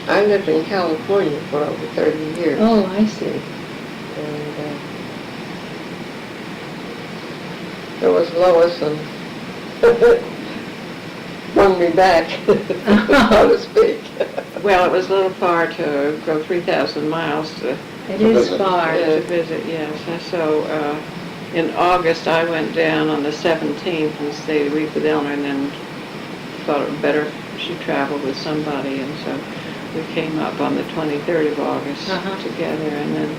[SPEAKER 4] I lived in California for over 30 years.
[SPEAKER 3] Oh, I see.
[SPEAKER 4] And there was Lois and won me back, so to speak.
[SPEAKER 2] Well, it was a little far to go 3,000 miles to
[SPEAKER 3] It is
[SPEAKER 1] visit.
[SPEAKER 3] far.
[SPEAKER 2] visit, yes. And so, in August, I went down on the 17th and stayed a week with Eleanor, and then thought it would better if she traveled with somebody, and so we came up on the 23rd of August
[SPEAKER 3] Uh-huh.
[SPEAKER 2] together, and then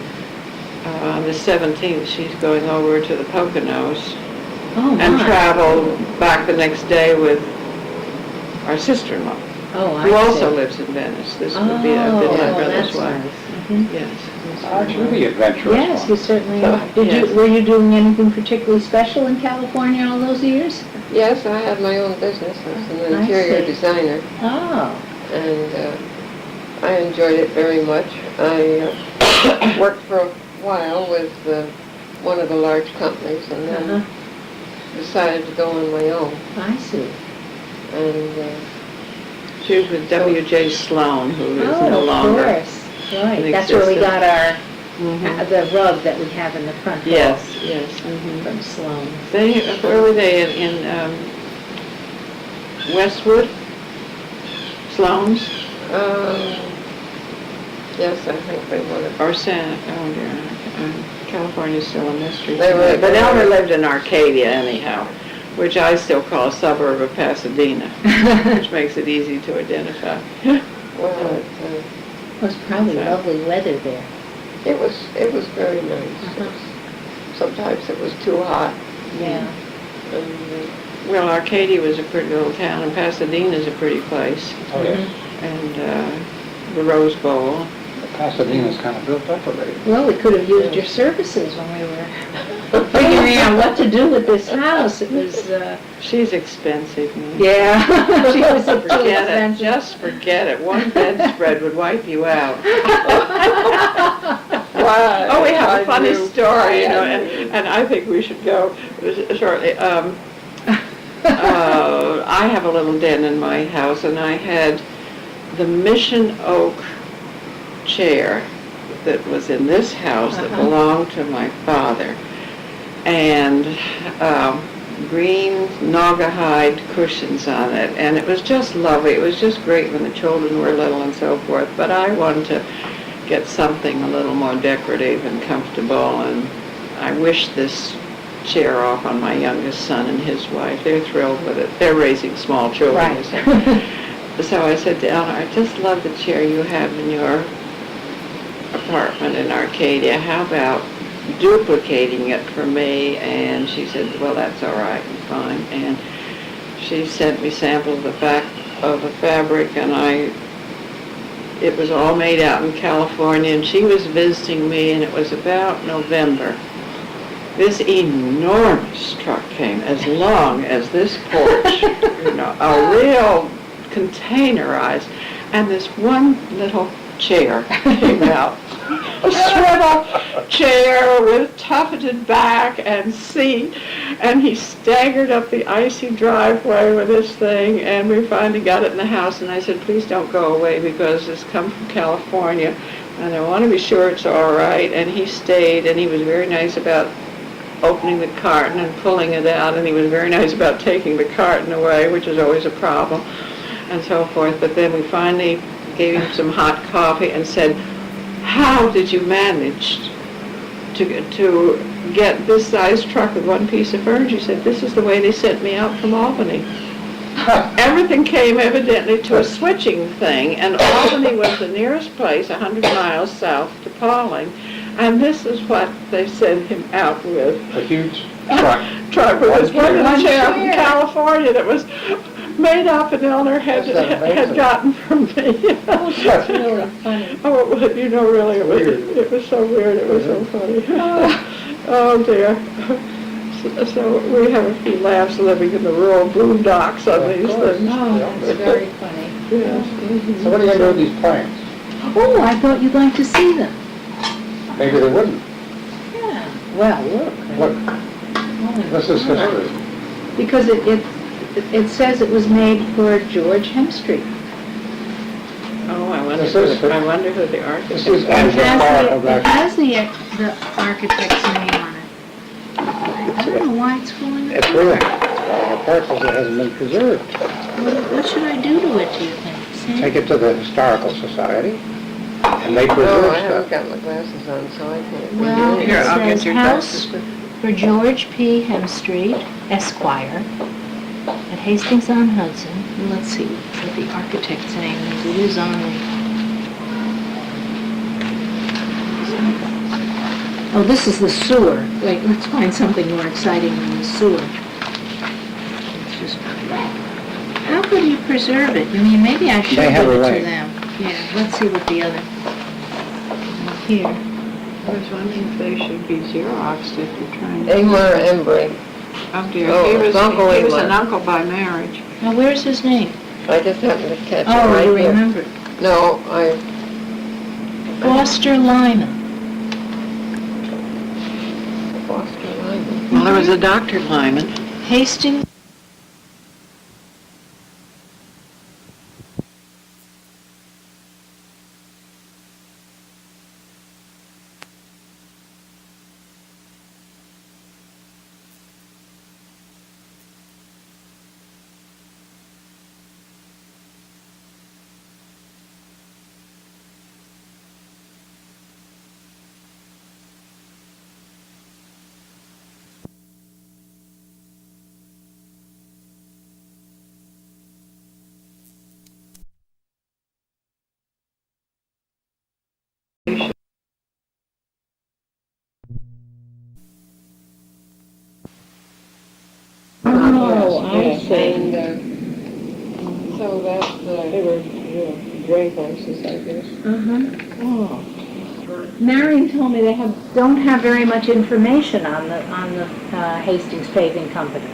[SPEAKER 2] on the 17th, she's going over to the Poconos
[SPEAKER 3] Oh,
[SPEAKER 2] and
[SPEAKER 3] my.
[SPEAKER 2] travel back the next day with our sister-in-law,
[SPEAKER 3] Oh, I
[SPEAKER 2] who also
[SPEAKER 3] see.
[SPEAKER 2] lives in Venice. This
[SPEAKER 3] Oh,
[SPEAKER 2] would be my brother's
[SPEAKER 3] that's
[SPEAKER 2] wife.
[SPEAKER 3] nice. Mhm.
[SPEAKER 2] Yes.
[SPEAKER 1] It's really adventurous.
[SPEAKER 3] Yes, you certainly are.
[SPEAKER 2] Yes.
[SPEAKER 3] Were you doing anything particularly special in California all those years?
[SPEAKER 4] Yes, I had my own business as an
[SPEAKER 3] I
[SPEAKER 4] interior
[SPEAKER 3] see.
[SPEAKER 4] designer,
[SPEAKER 3] Oh,
[SPEAKER 4] and I enjoyed it very much. I worked for a while with one of the large companies, and then
[SPEAKER 3] uh-huh.
[SPEAKER 4] decided to go on my own.
[SPEAKER 3] I see.
[SPEAKER 4] And
[SPEAKER 2] She was with W.J. Sloan, who is
[SPEAKER 3] Oh,
[SPEAKER 2] no
[SPEAKER 3] of
[SPEAKER 2] longer.
[SPEAKER 3] course. Right,
[SPEAKER 2] in
[SPEAKER 3] that's where we
[SPEAKER 2] existence.
[SPEAKER 3] got our,
[SPEAKER 2] Mhm.
[SPEAKER 3] the rug that we have in the front hall.
[SPEAKER 2] Yes, yes. mhm.
[SPEAKER 3] From Sloan.
[SPEAKER 2] They, where were they, in Westwood? Sloan's?
[SPEAKER 4] yes, I think they were.
[SPEAKER 2] Or San, oh dear, California's still a mystery.
[SPEAKER 4] They were-
[SPEAKER 2] But Elmer lived in Arcadia anyhow, which I still call a suburb of Pasadena, which makes it easy to identify.
[SPEAKER 4] Well,
[SPEAKER 3] It was probably
[SPEAKER 2] Okay.
[SPEAKER 3] lovely weather there.
[SPEAKER 4] it was very nice.
[SPEAKER 3] Uh-huh.
[SPEAKER 4] Sometimes it was too hot.
[SPEAKER 3] Yeah.
[SPEAKER 4] And,
[SPEAKER 2] Well, Arcadia was a pretty little town, and Pasadena's a pretty place,
[SPEAKER 1] Oh, yes.
[SPEAKER 2] and the Rose Bowl.
[SPEAKER 1] Pasadena's kind of built up already.
[SPEAKER 3] Well, we could have used your services when we were figuring out what to do with this house. It was,
[SPEAKER 2] She's expensive, man.
[SPEAKER 3] yeah. She was too
[SPEAKER 2] Forget it,
[SPEAKER 3] expensive.
[SPEAKER 2] just forget it. One bedspread would wipe you out.
[SPEAKER 4] Why?
[SPEAKER 2] Oh, we have
[SPEAKER 4] I
[SPEAKER 2] a funny
[SPEAKER 4] knew.
[SPEAKER 2] story, you know,
[SPEAKER 4] I knew.
[SPEAKER 2] and I think we should go shortly. I have a little den in my house, and I had the mission oak chair that was in this house that
[SPEAKER 3] Uh-huh.
[SPEAKER 2] belonged to my father. And green naugahyde cushions on it, and it was just lovely. It was just great when the children were little and so forth, but I wanted to get something a little more decorative and comfortable, and I wish this chair off on my youngest son and his wife. They're thrilled with it. They're raising small children.
[SPEAKER 3] Right.
[SPEAKER 2] So I said to Eleanor, I just love the chair you have in your apartment in Arcadia. How about duplicating it for me? And she said, well, that's all right and fine. And she sent me samples of the fabric, and it was all made out in California, and she was visiting me, and it was about November. This enormous truck came as long as this porch, a real containerized, and this one little chair came out. A swivel chair with tufted back and seat, and he staggered up the icy driveway with this thing, and we finally got it in the house, and I said, please don't go away because it's come from California, and I want to be sure it's all right, and he stayed, and he was very nice about opening the carton and pulling it out, and he was very nice about taking the carton away, which is always a problem, and so forth. But then we finally gave him some hot coffee and said, how did you manage to get this size truck with one piece of furniture? He said, this is the way they sent me out from Albany. Everything came evidently to a switching thing, and Albany was the nearest place, 100 miles south to Pauling. And this is what they sent him out with.
[SPEAKER 1] A huge truck.
[SPEAKER 2] Truck with this one
[SPEAKER 3] One
[SPEAKER 2] chair from
[SPEAKER 3] chair.
[SPEAKER 2] California that was made up, and Eleanor had gotten from me.
[SPEAKER 3] Oh, that's really funny.
[SPEAKER 2] Oh, really, it was so weird. It was so funny. Oh dear. So we have a few laughs living in the rural boondocks on these things.
[SPEAKER 3] Oh, that's very funny.
[SPEAKER 2] Yes.
[SPEAKER 1] So what are you going to do with these plants?
[SPEAKER 3] Oh, I thought you were going to see them.
[SPEAKER 1] Maybe they wouldn't.
[SPEAKER 3] Yeah, well, look.
[SPEAKER 1] Look, this is history.
[SPEAKER 3] Because it says it was made for George Hamstreet.
[SPEAKER 2] Oh, I wonder
[SPEAKER 1] This is-
[SPEAKER 2] who the architect
[SPEAKER 1] This is
[SPEAKER 2] is.
[SPEAKER 3] It has the architect's name on it. I don't know why it's falling
[SPEAKER 1] It's
[SPEAKER 3] apart.
[SPEAKER 1] really apart because it hasn't been preserved.
[SPEAKER 3] What should I do to it, do you think? Sam?
[SPEAKER 1] Take it to the Historical Society, and they
[SPEAKER 4] No,
[SPEAKER 1] preserve
[SPEAKER 4] I haven't
[SPEAKER 1] stuff.
[SPEAKER 4] got my glasses on, so I can't.
[SPEAKER 3] Well,
[SPEAKER 4] read
[SPEAKER 3] it
[SPEAKER 2] Here, I'll get
[SPEAKER 3] says
[SPEAKER 2] your
[SPEAKER 3] House
[SPEAKER 2] glasses.
[SPEAKER 3] for George P. Hamstreet, Esquire, at Hastings-on-Hudson. And let's see what the architect's name is. It is on the... Oh, this is the sewer. Wait, let's find something more exciting than the sewer. It's just... How could you preserve it? I mean, maybe I should
[SPEAKER 1] They
[SPEAKER 3] give
[SPEAKER 1] have a
[SPEAKER 3] it
[SPEAKER 1] way.
[SPEAKER 3] to them. Yeah, let's see what the other... Here.
[SPEAKER 2] I was wondering if they should be Xeroxed if you're trying to...
[SPEAKER 4] Ingmar Embry.
[SPEAKER 2] Oh dear,
[SPEAKER 4] Oh,
[SPEAKER 2] he was
[SPEAKER 4] it's Uncle
[SPEAKER 2] an
[SPEAKER 4] Ingmar.
[SPEAKER 2] uncle by marriage.
[SPEAKER 3] Now, where's his name?
[SPEAKER 4] I just happened to catch it
[SPEAKER 3] Oh,
[SPEAKER 4] right
[SPEAKER 3] you
[SPEAKER 4] here.
[SPEAKER 3] remember.
[SPEAKER 4] No,
[SPEAKER 3] Foster Lyman.
[SPEAKER 4] Foster Lyman.
[SPEAKER 2] Well, there was a Dr. Lyman.
[SPEAKER 3] Hastings. Oh, I see.
[SPEAKER 4] And, so that's
[SPEAKER 2] They were gray horses, I guess.
[SPEAKER 3] Uh-huh.
[SPEAKER 2] Oh.
[SPEAKER 3] Marion told me they don't have very much information on the Hastings Paving Company.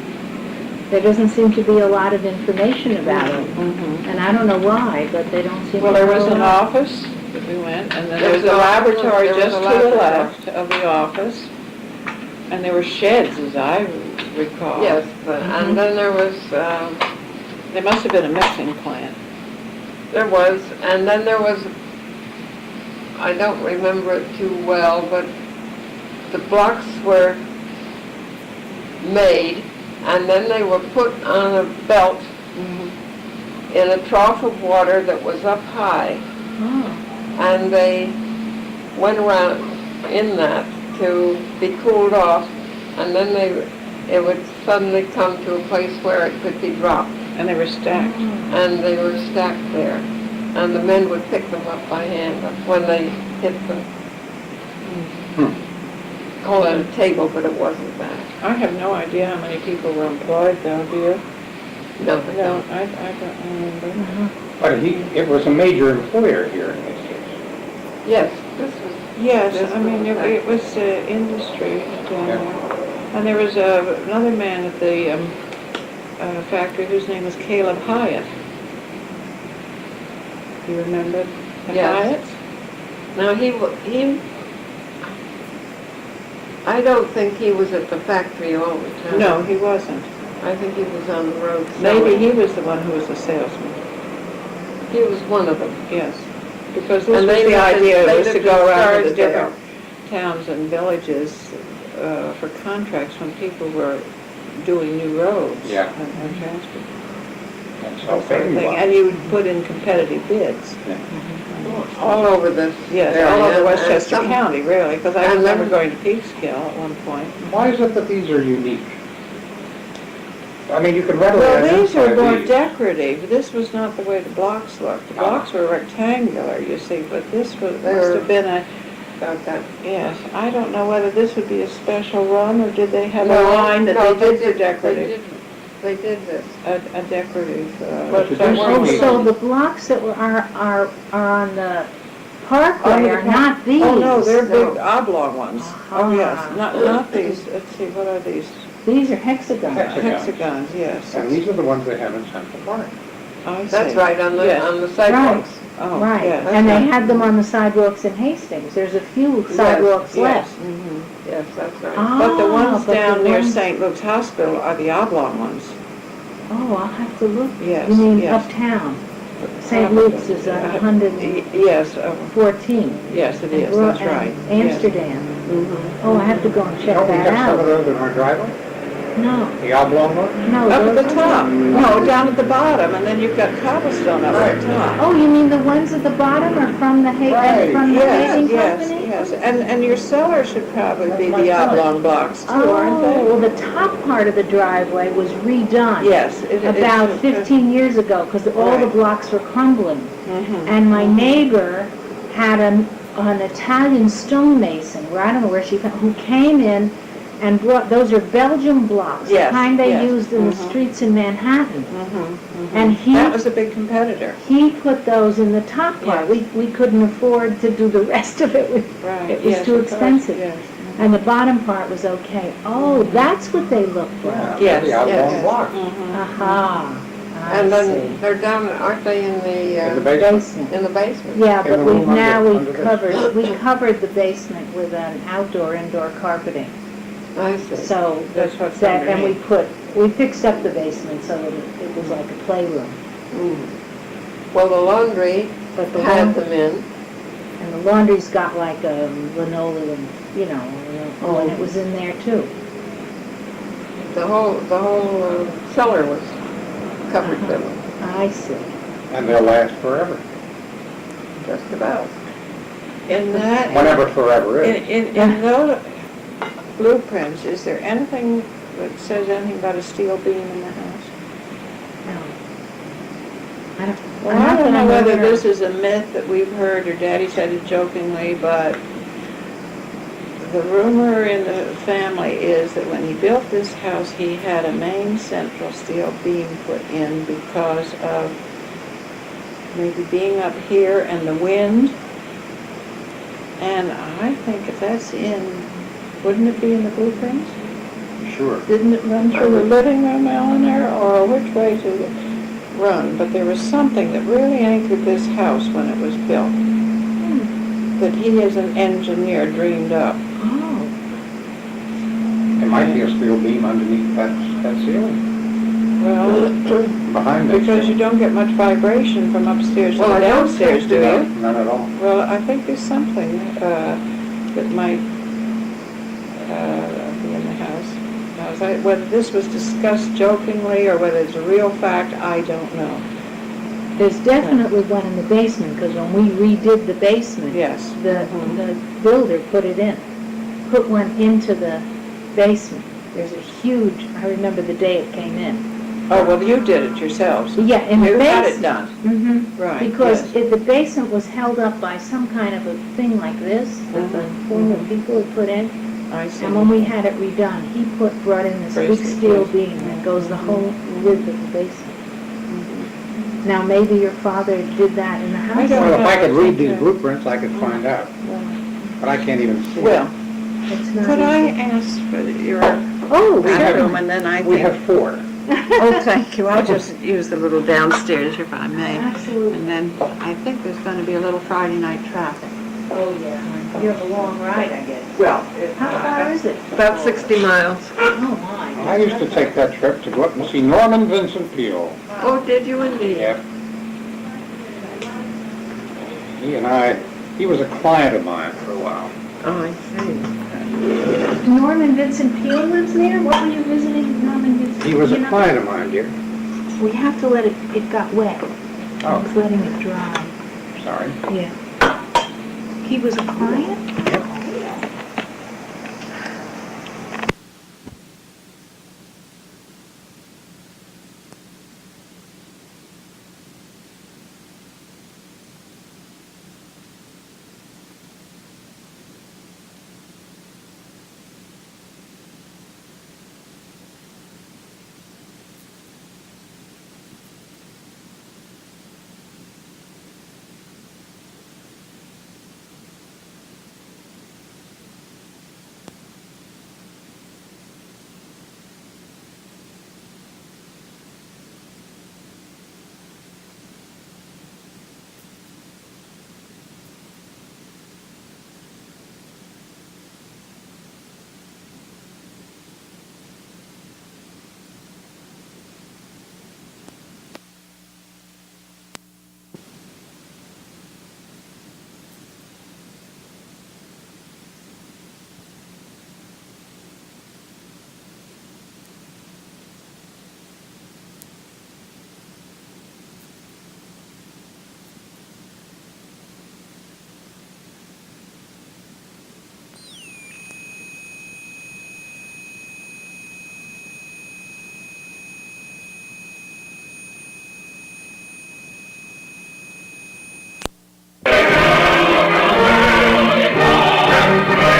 [SPEAKER 3] There doesn't seem to be a lot of information about it,
[SPEAKER 2] Mhm.
[SPEAKER 3] and I don't know why, but they don't seem to.
[SPEAKER 2] Well, there was
[SPEAKER 3] know
[SPEAKER 2] an
[SPEAKER 3] a lot.
[SPEAKER 2] office that we went, and then
[SPEAKER 4] There
[SPEAKER 2] there was
[SPEAKER 4] was
[SPEAKER 2] a
[SPEAKER 4] an office,
[SPEAKER 2] laboratory
[SPEAKER 4] there was
[SPEAKER 2] just
[SPEAKER 4] a
[SPEAKER 2] to the
[SPEAKER 4] laboratory.
[SPEAKER 2] left of the office. And there were sheds, as I recall.
[SPEAKER 4] yes, but, and then there was,
[SPEAKER 2] There must have been a mixing plant.
[SPEAKER 4] and then there was, I don't remember it too well, but the blocks were made and then they were put on a belt in a trough of water that was up high, and they went around in that to be cooled off, and then it would suddenly come to a place where it could be dropped,
[SPEAKER 2] And they were stacked.
[SPEAKER 4] and they were stacked there, and the men would pick them up by hand when they hit the, call it a table, but it wasn't that.
[SPEAKER 2] I have no idea how many people were employed though, do you?
[SPEAKER 4] No,
[SPEAKER 2] No, I don't remember.
[SPEAKER 1] But it was a major employer here in Hastings.
[SPEAKER 4] yes, this was,
[SPEAKER 2] Yes,
[SPEAKER 4] This
[SPEAKER 2] I mean,
[SPEAKER 4] was-
[SPEAKER 2] it was industry down
[SPEAKER 1] Yeah.
[SPEAKER 2] there. And there was another man at the factory whose name was Caleb Hyatt. You remember the
[SPEAKER 4] Yes.
[SPEAKER 2] Hyatts?
[SPEAKER 4] now he, I don't think he was at the factory all the time.
[SPEAKER 2] No, he wasn't.
[SPEAKER 4] I think he was on the road
[SPEAKER 2] Maybe
[SPEAKER 4] selling.
[SPEAKER 2] he was the one who was a salesman,
[SPEAKER 4] He was one of them.
[SPEAKER 2] yes. Because this
[SPEAKER 4] And
[SPEAKER 2] was
[SPEAKER 4] they
[SPEAKER 2] the
[SPEAKER 4] lived in-
[SPEAKER 2] idea,
[SPEAKER 4] they
[SPEAKER 2] was to
[SPEAKER 4] lived
[SPEAKER 2] go
[SPEAKER 4] in
[SPEAKER 2] around to the
[SPEAKER 4] Scarsdale.
[SPEAKER 2] different towns and villages for contracts when people were doing new roads.
[SPEAKER 1] Yeah.
[SPEAKER 2] And transport.
[SPEAKER 1] That's how
[SPEAKER 2] That sort of
[SPEAKER 1] big he
[SPEAKER 2] thing.
[SPEAKER 1] was.
[SPEAKER 2] And you would put in competitive bids.
[SPEAKER 4] All over this
[SPEAKER 2] Yes,
[SPEAKER 4] area.
[SPEAKER 2] all over
[SPEAKER 4] and
[SPEAKER 2] Westchester
[SPEAKER 4] some-
[SPEAKER 2] County, really, because I
[SPEAKER 4] and
[SPEAKER 2] remember
[SPEAKER 4] then-
[SPEAKER 2] going to Peekskill at one point.
[SPEAKER 1] Why is it that these are unique? I mean, you can readily
[SPEAKER 2] Well, these
[SPEAKER 1] identify
[SPEAKER 2] are more
[SPEAKER 1] these.
[SPEAKER 2] decorative. This was not the way the blocks looked. The blocks were rectangular, you see, but this was,
[SPEAKER 4] They
[SPEAKER 2] must
[SPEAKER 4] were-
[SPEAKER 2] have been a,
[SPEAKER 4] About that.
[SPEAKER 2] yes, I don't know whether this would be a special run, or did they have a
[SPEAKER 4] No,
[SPEAKER 2] line that
[SPEAKER 4] no,
[SPEAKER 2] they did for decorative?
[SPEAKER 4] They did this.
[SPEAKER 2] A decorative,
[SPEAKER 1] But
[SPEAKER 2] but
[SPEAKER 1] the
[SPEAKER 3] Oh,
[SPEAKER 1] Maybe.
[SPEAKER 3] so the blocks that are on the parkway
[SPEAKER 2] Under the
[SPEAKER 3] are
[SPEAKER 2] park-
[SPEAKER 3] not these?
[SPEAKER 2] Oh, no, they're big
[SPEAKER 4] No.
[SPEAKER 2] oblong ones. Oh, yes,
[SPEAKER 3] Ah.
[SPEAKER 2] not these, let's see, what are these?
[SPEAKER 3] These are hexagons.
[SPEAKER 1] Hexagons.
[SPEAKER 2] Hexagons, yes.
[SPEAKER 1] And these are the ones they have in Central Park.
[SPEAKER 2] I see.
[SPEAKER 4] That's right, on
[SPEAKER 2] Yes.
[SPEAKER 4] the sidewalks.
[SPEAKER 2] Oh,
[SPEAKER 3] Right,
[SPEAKER 2] yes.
[SPEAKER 3] and they had them on the sidewalks in Hastings. There's a few sidewalks
[SPEAKER 2] Yes.
[SPEAKER 3] left.
[SPEAKER 2] Mhm.
[SPEAKER 4] Yes, that's right.
[SPEAKER 2] But the ones
[SPEAKER 3] but the
[SPEAKER 2] down near
[SPEAKER 3] ones-
[SPEAKER 2] St. Luke's Hospital are the oblong ones.
[SPEAKER 3] Oh, I'll have to look.
[SPEAKER 2] Yes,
[SPEAKER 3] You mean
[SPEAKER 2] yes.
[SPEAKER 3] uptown? St. Luke's is on 114.
[SPEAKER 2] Yes, it is,
[SPEAKER 3] And
[SPEAKER 2] that's right.
[SPEAKER 3] Amsterdam.
[SPEAKER 2] Mhm.
[SPEAKER 3] Oh, I have to go and check
[SPEAKER 1] Don't we
[SPEAKER 3] that
[SPEAKER 1] have some of
[SPEAKER 3] out.
[SPEAKER 1] those in our driveway?
[SPEAKER 3] No,
[SPEAKER 1] The oblong ones?
[SPEAKER 3] no.
[SPEAKER 2] Up at the
[SPEAKER 3] those-
[SPEAKER 2] top, no, down at the bottom, and then you've got cobblestone up at the top.
[SPEAKER 3] Oh, you mean the ones at the bottom are from the
[SPEAKER 1] Right.
[SPEAKER 3] from the
[SPEAKER 2] Yes,
[SPEAKER 3] paving
[SPEAKER 2] yes,
[SPEAKER 3] company?
[SPEAKER 2] yes, and your cellar should probably be
[SPEAKER 1] That's
[SPEAKER 2] the
[SPEAKER 1] my point.
[SPEAKER 2] oblong blocks too,
[SPEAKER 3] Oh,
[SPEAKER 2] aren't
[SPEAKER 3] well, the top part of the driveway was redone.
[SPEAKER 2] they? Yes.
[SPEAKER 3] About 15 years ago, because all the
[SPEAKER 2] Right.
[SPEAKER 3] blocks were crumbling.
[SPEAKER 2] Mhm.
[SPEAKER 3] And my neighbor had an Italian stonemason, where I don't know where she found, who came in and brought, those are Belgian blocks, the
[SPEAKER 2] Yes,
[SPEAKER 3] kind they
[SPEAKER 2] yes,
[SPEAKER 3] used in the
[SPEAKER 2] mhm.
[SPEAKER 3] streets in Manhattan.
[SPEAKER 2] Mhm, mhm.
[SPEAKER 3] And
[SPEAKER 2] That was a big competitor.
[SPEAKER 3] he put those in the top part.
[SPEAKER 2] Yes.
[SPEAKER 3] We couldn't afford to do the rest of it.
[SPEAKER 2] Right.
[SPEAKER 3] It was
[SPEAKER 2] yes,
[SPEAKER 3] too
[SPEAKER 2] of course,
[SPEAKER 3] expensive.
[SPEAKER 2] yes.
[SPEAKER 3] And the bottom part was okay. Oh, that's what they looked like.
[SPEAKER 2] Yes,
[SPEAKER 1] The oblong
[SPEAKER 2] yes.
[SPEAKER 1] blocks.
[SPEAKER 2] Mhm.
[SPEAKER 3] Aha, I
[SPEAKER 4] And then
[SPEAKER 3] see.
[SPEAKER 4] they're down, aren't they in
[SPEAKER 1] In the
[SPEAKER 4] the,
[SPEAKER 1] basement?
[SPEAKER 3] Basement.
[SPEAKER 4] in the basement?
[SPEAKER 3] Yeah,
[SPEAKER 1] In
[SPEAKER 3] but
[SPEAKER 1] the
[SPEAKER 3] we've
[SPEAKER 1] room
[SPEAKER 3] now,
[SPEAKER 1] under
[SPEAKER 3] we've
[SPEAKER 1] this.
[SPEAKER 3] we covered the basement with an indoor carpeting.
[SPEAKER 4] I see.
[SPEAKER 3] So,
[SPEAKER 2] That's what's
[SPEAKER 3] that, and
[SPEAKER 2] underneath.
[SPEAKER 3] we fixed up the basement so that it was like a playroom.
[SPEAKER 4] Well, the laundry
[SPEAKER 3] But the
[SPEAKER 4] had
[SPEAKER 3] laundry,
[SPEAKER 4] them in.
[SPEAKER 3] and the laundry's got like a linoleum, oh, and it was in there too.
[SPEAKER 4] The whole cellar was covered with them,
[SPEAKER 3] I see.
[SPEAKER 1] And they'll last forever,
[SPEAKER 4] just about.
[SPEAKER 2] In that,
[SPEAKER 1] whenever forever is.
[SPEAKER 2] in those blueprints, is there anything that says anything about a steel beam in the house?
[SPEAKER 3] No. I don't,
[SPEAKER 2] Well,
[SPEAKER 3] I'm
[SPEAKER 2] I
[SPEAKER 3] not
[SPEAKER 2] don't know
[SPEAKER 3] gonna
[SPEAKER 2] whether
[SPEAKER 3] remember.
[SPEAKER 2] this is a myth that we've heard, or Daddy said it jokingly, but the rumor in the family is that when he built this house, he had a main central steel beam put in because of maybe being up here and the wind. And I think if that's wouldn't it be in the blueprints?
[SPEAKER 1] Sure.
[SPEAKER 2] Didn't it run through the living room, Eleanor, or which way did it run? But there was something that really anchored this house when it was built, that he as an engineer dreamed up.
[SPEAKER 3] Oh,
[SPEAKER 1] It might be a steel beam underneath that ceiling,
[SPEAKER 2] Well,
[SPEAKER 1] behind that.
[SPEAKER 2] because you don't get much vibration from upstairs to
[SPEAKER 4] Well,
[SPEAKER 2] the
[SPEAKER 4] I don't
[SPEAKER 2] downstairs,
[SPEAKER 4] think
[SPEAKER 2] do
[SPEAKER 1] No,
[SPEAKER 2] you?
[SPEAKER 1] none at all.
[SPEAKER 2] Well, I think there's something that might be in the house because whether this was discussed jokingly or whether it's a real fact, I don't know.
[SPEAKER 3] There's definitely one in the basement, because when we redid the basement,
[SPEAKER 2] Yes.
[SPEAKER 3] the builder put put one into the basement. There's a huge, I remember the day it came in.
[SPEAKER 2] Oh, well, you did it yourselves.
[SPEAKER 3] Yeah, in the
[SPEAKER 2] You
[SPEAKER 3] basement.
[SPEAKER 2] had it done.
[SPEAKER 3] Mm-hmm.
[SPEAKER 2] Right,
[SPEAKER 3] Because
[SPEAKER 2] yes.
[SPEAKER 3] the basement was held up by some kind of a thing like this, that the former people had put in.
[SPEAKER 2] I see.
[SPEAKER 3] And when we had it redone, he brought in this big
[SPEAKER 2] Crazy,
[SPEAKER 3] steel
[SPEAKER 2] yes.
[SPEAKER 3] beam that goes the whole width of the basement. Now, maybe your father did that in the house.
[SPEAKER 2] I don't
[SPEAKER 1] Well, if I
[SPEAKER 2] know.
[SPEAKER 1] could read these blueprints, I could find out,
[SPEAKER 3] Well,
[SPEAKER 1] but I can't even see
[SPEAKER 2] Well,
[SPEAKER 1] them.
[SPEAKER 3] it's not
[SPEAKER 2] could I
[SPEAKER 3] easy.
[SPEAKER 2] ask for your
[SPEAKER 3] Oh,
[SPEAKER 2] bathroom, and then I
[SPEAKER 1] We
[SPEAKER 2] think...
[SPEAKER 1] have 4.
[SPEAKER 2] Oh, thank you. I'll just use the little downstairs if I may.
[SPEAKER 3] Absolutely.
[SPEAKER 2] And then I think there's going to be a little Friday night traffic.
[SPEAKER 3] Oh, yeah. You have a long ride, I guess.
[SPEAKER 2] Well,
[SPEAKER 3] How far is it?
[SPEAKER 4] About 60 miles.
[SPEAKER 3] Oh, my.
[SPEAKER 1] I used to take that trip to go up and see Norman Vincent Peale.
[SPEAKER 4] Oh, did you indeed?
[SPEAKER 1] Yep. He was a client of mine for a while.
[SPEAKER 4] Oh, I see.
[SPEAKER 3] Norman Vincent Peale lives there? What were you visiting Norman Vincent?
[SPEAKER 1] He was a
[SPEAKER 3] You know,
[SPEAKER 1] client of mine, dear.
[SPEAKER 3] We have to let it got wet. I
[SPEAKER 1] Oh,
[SPEAKER 3] was letting it dry.
[SPEAKER 1] sorry.
[SPEAKER 3] Yeah. He was a client?
[SPEAKER 1] Yep.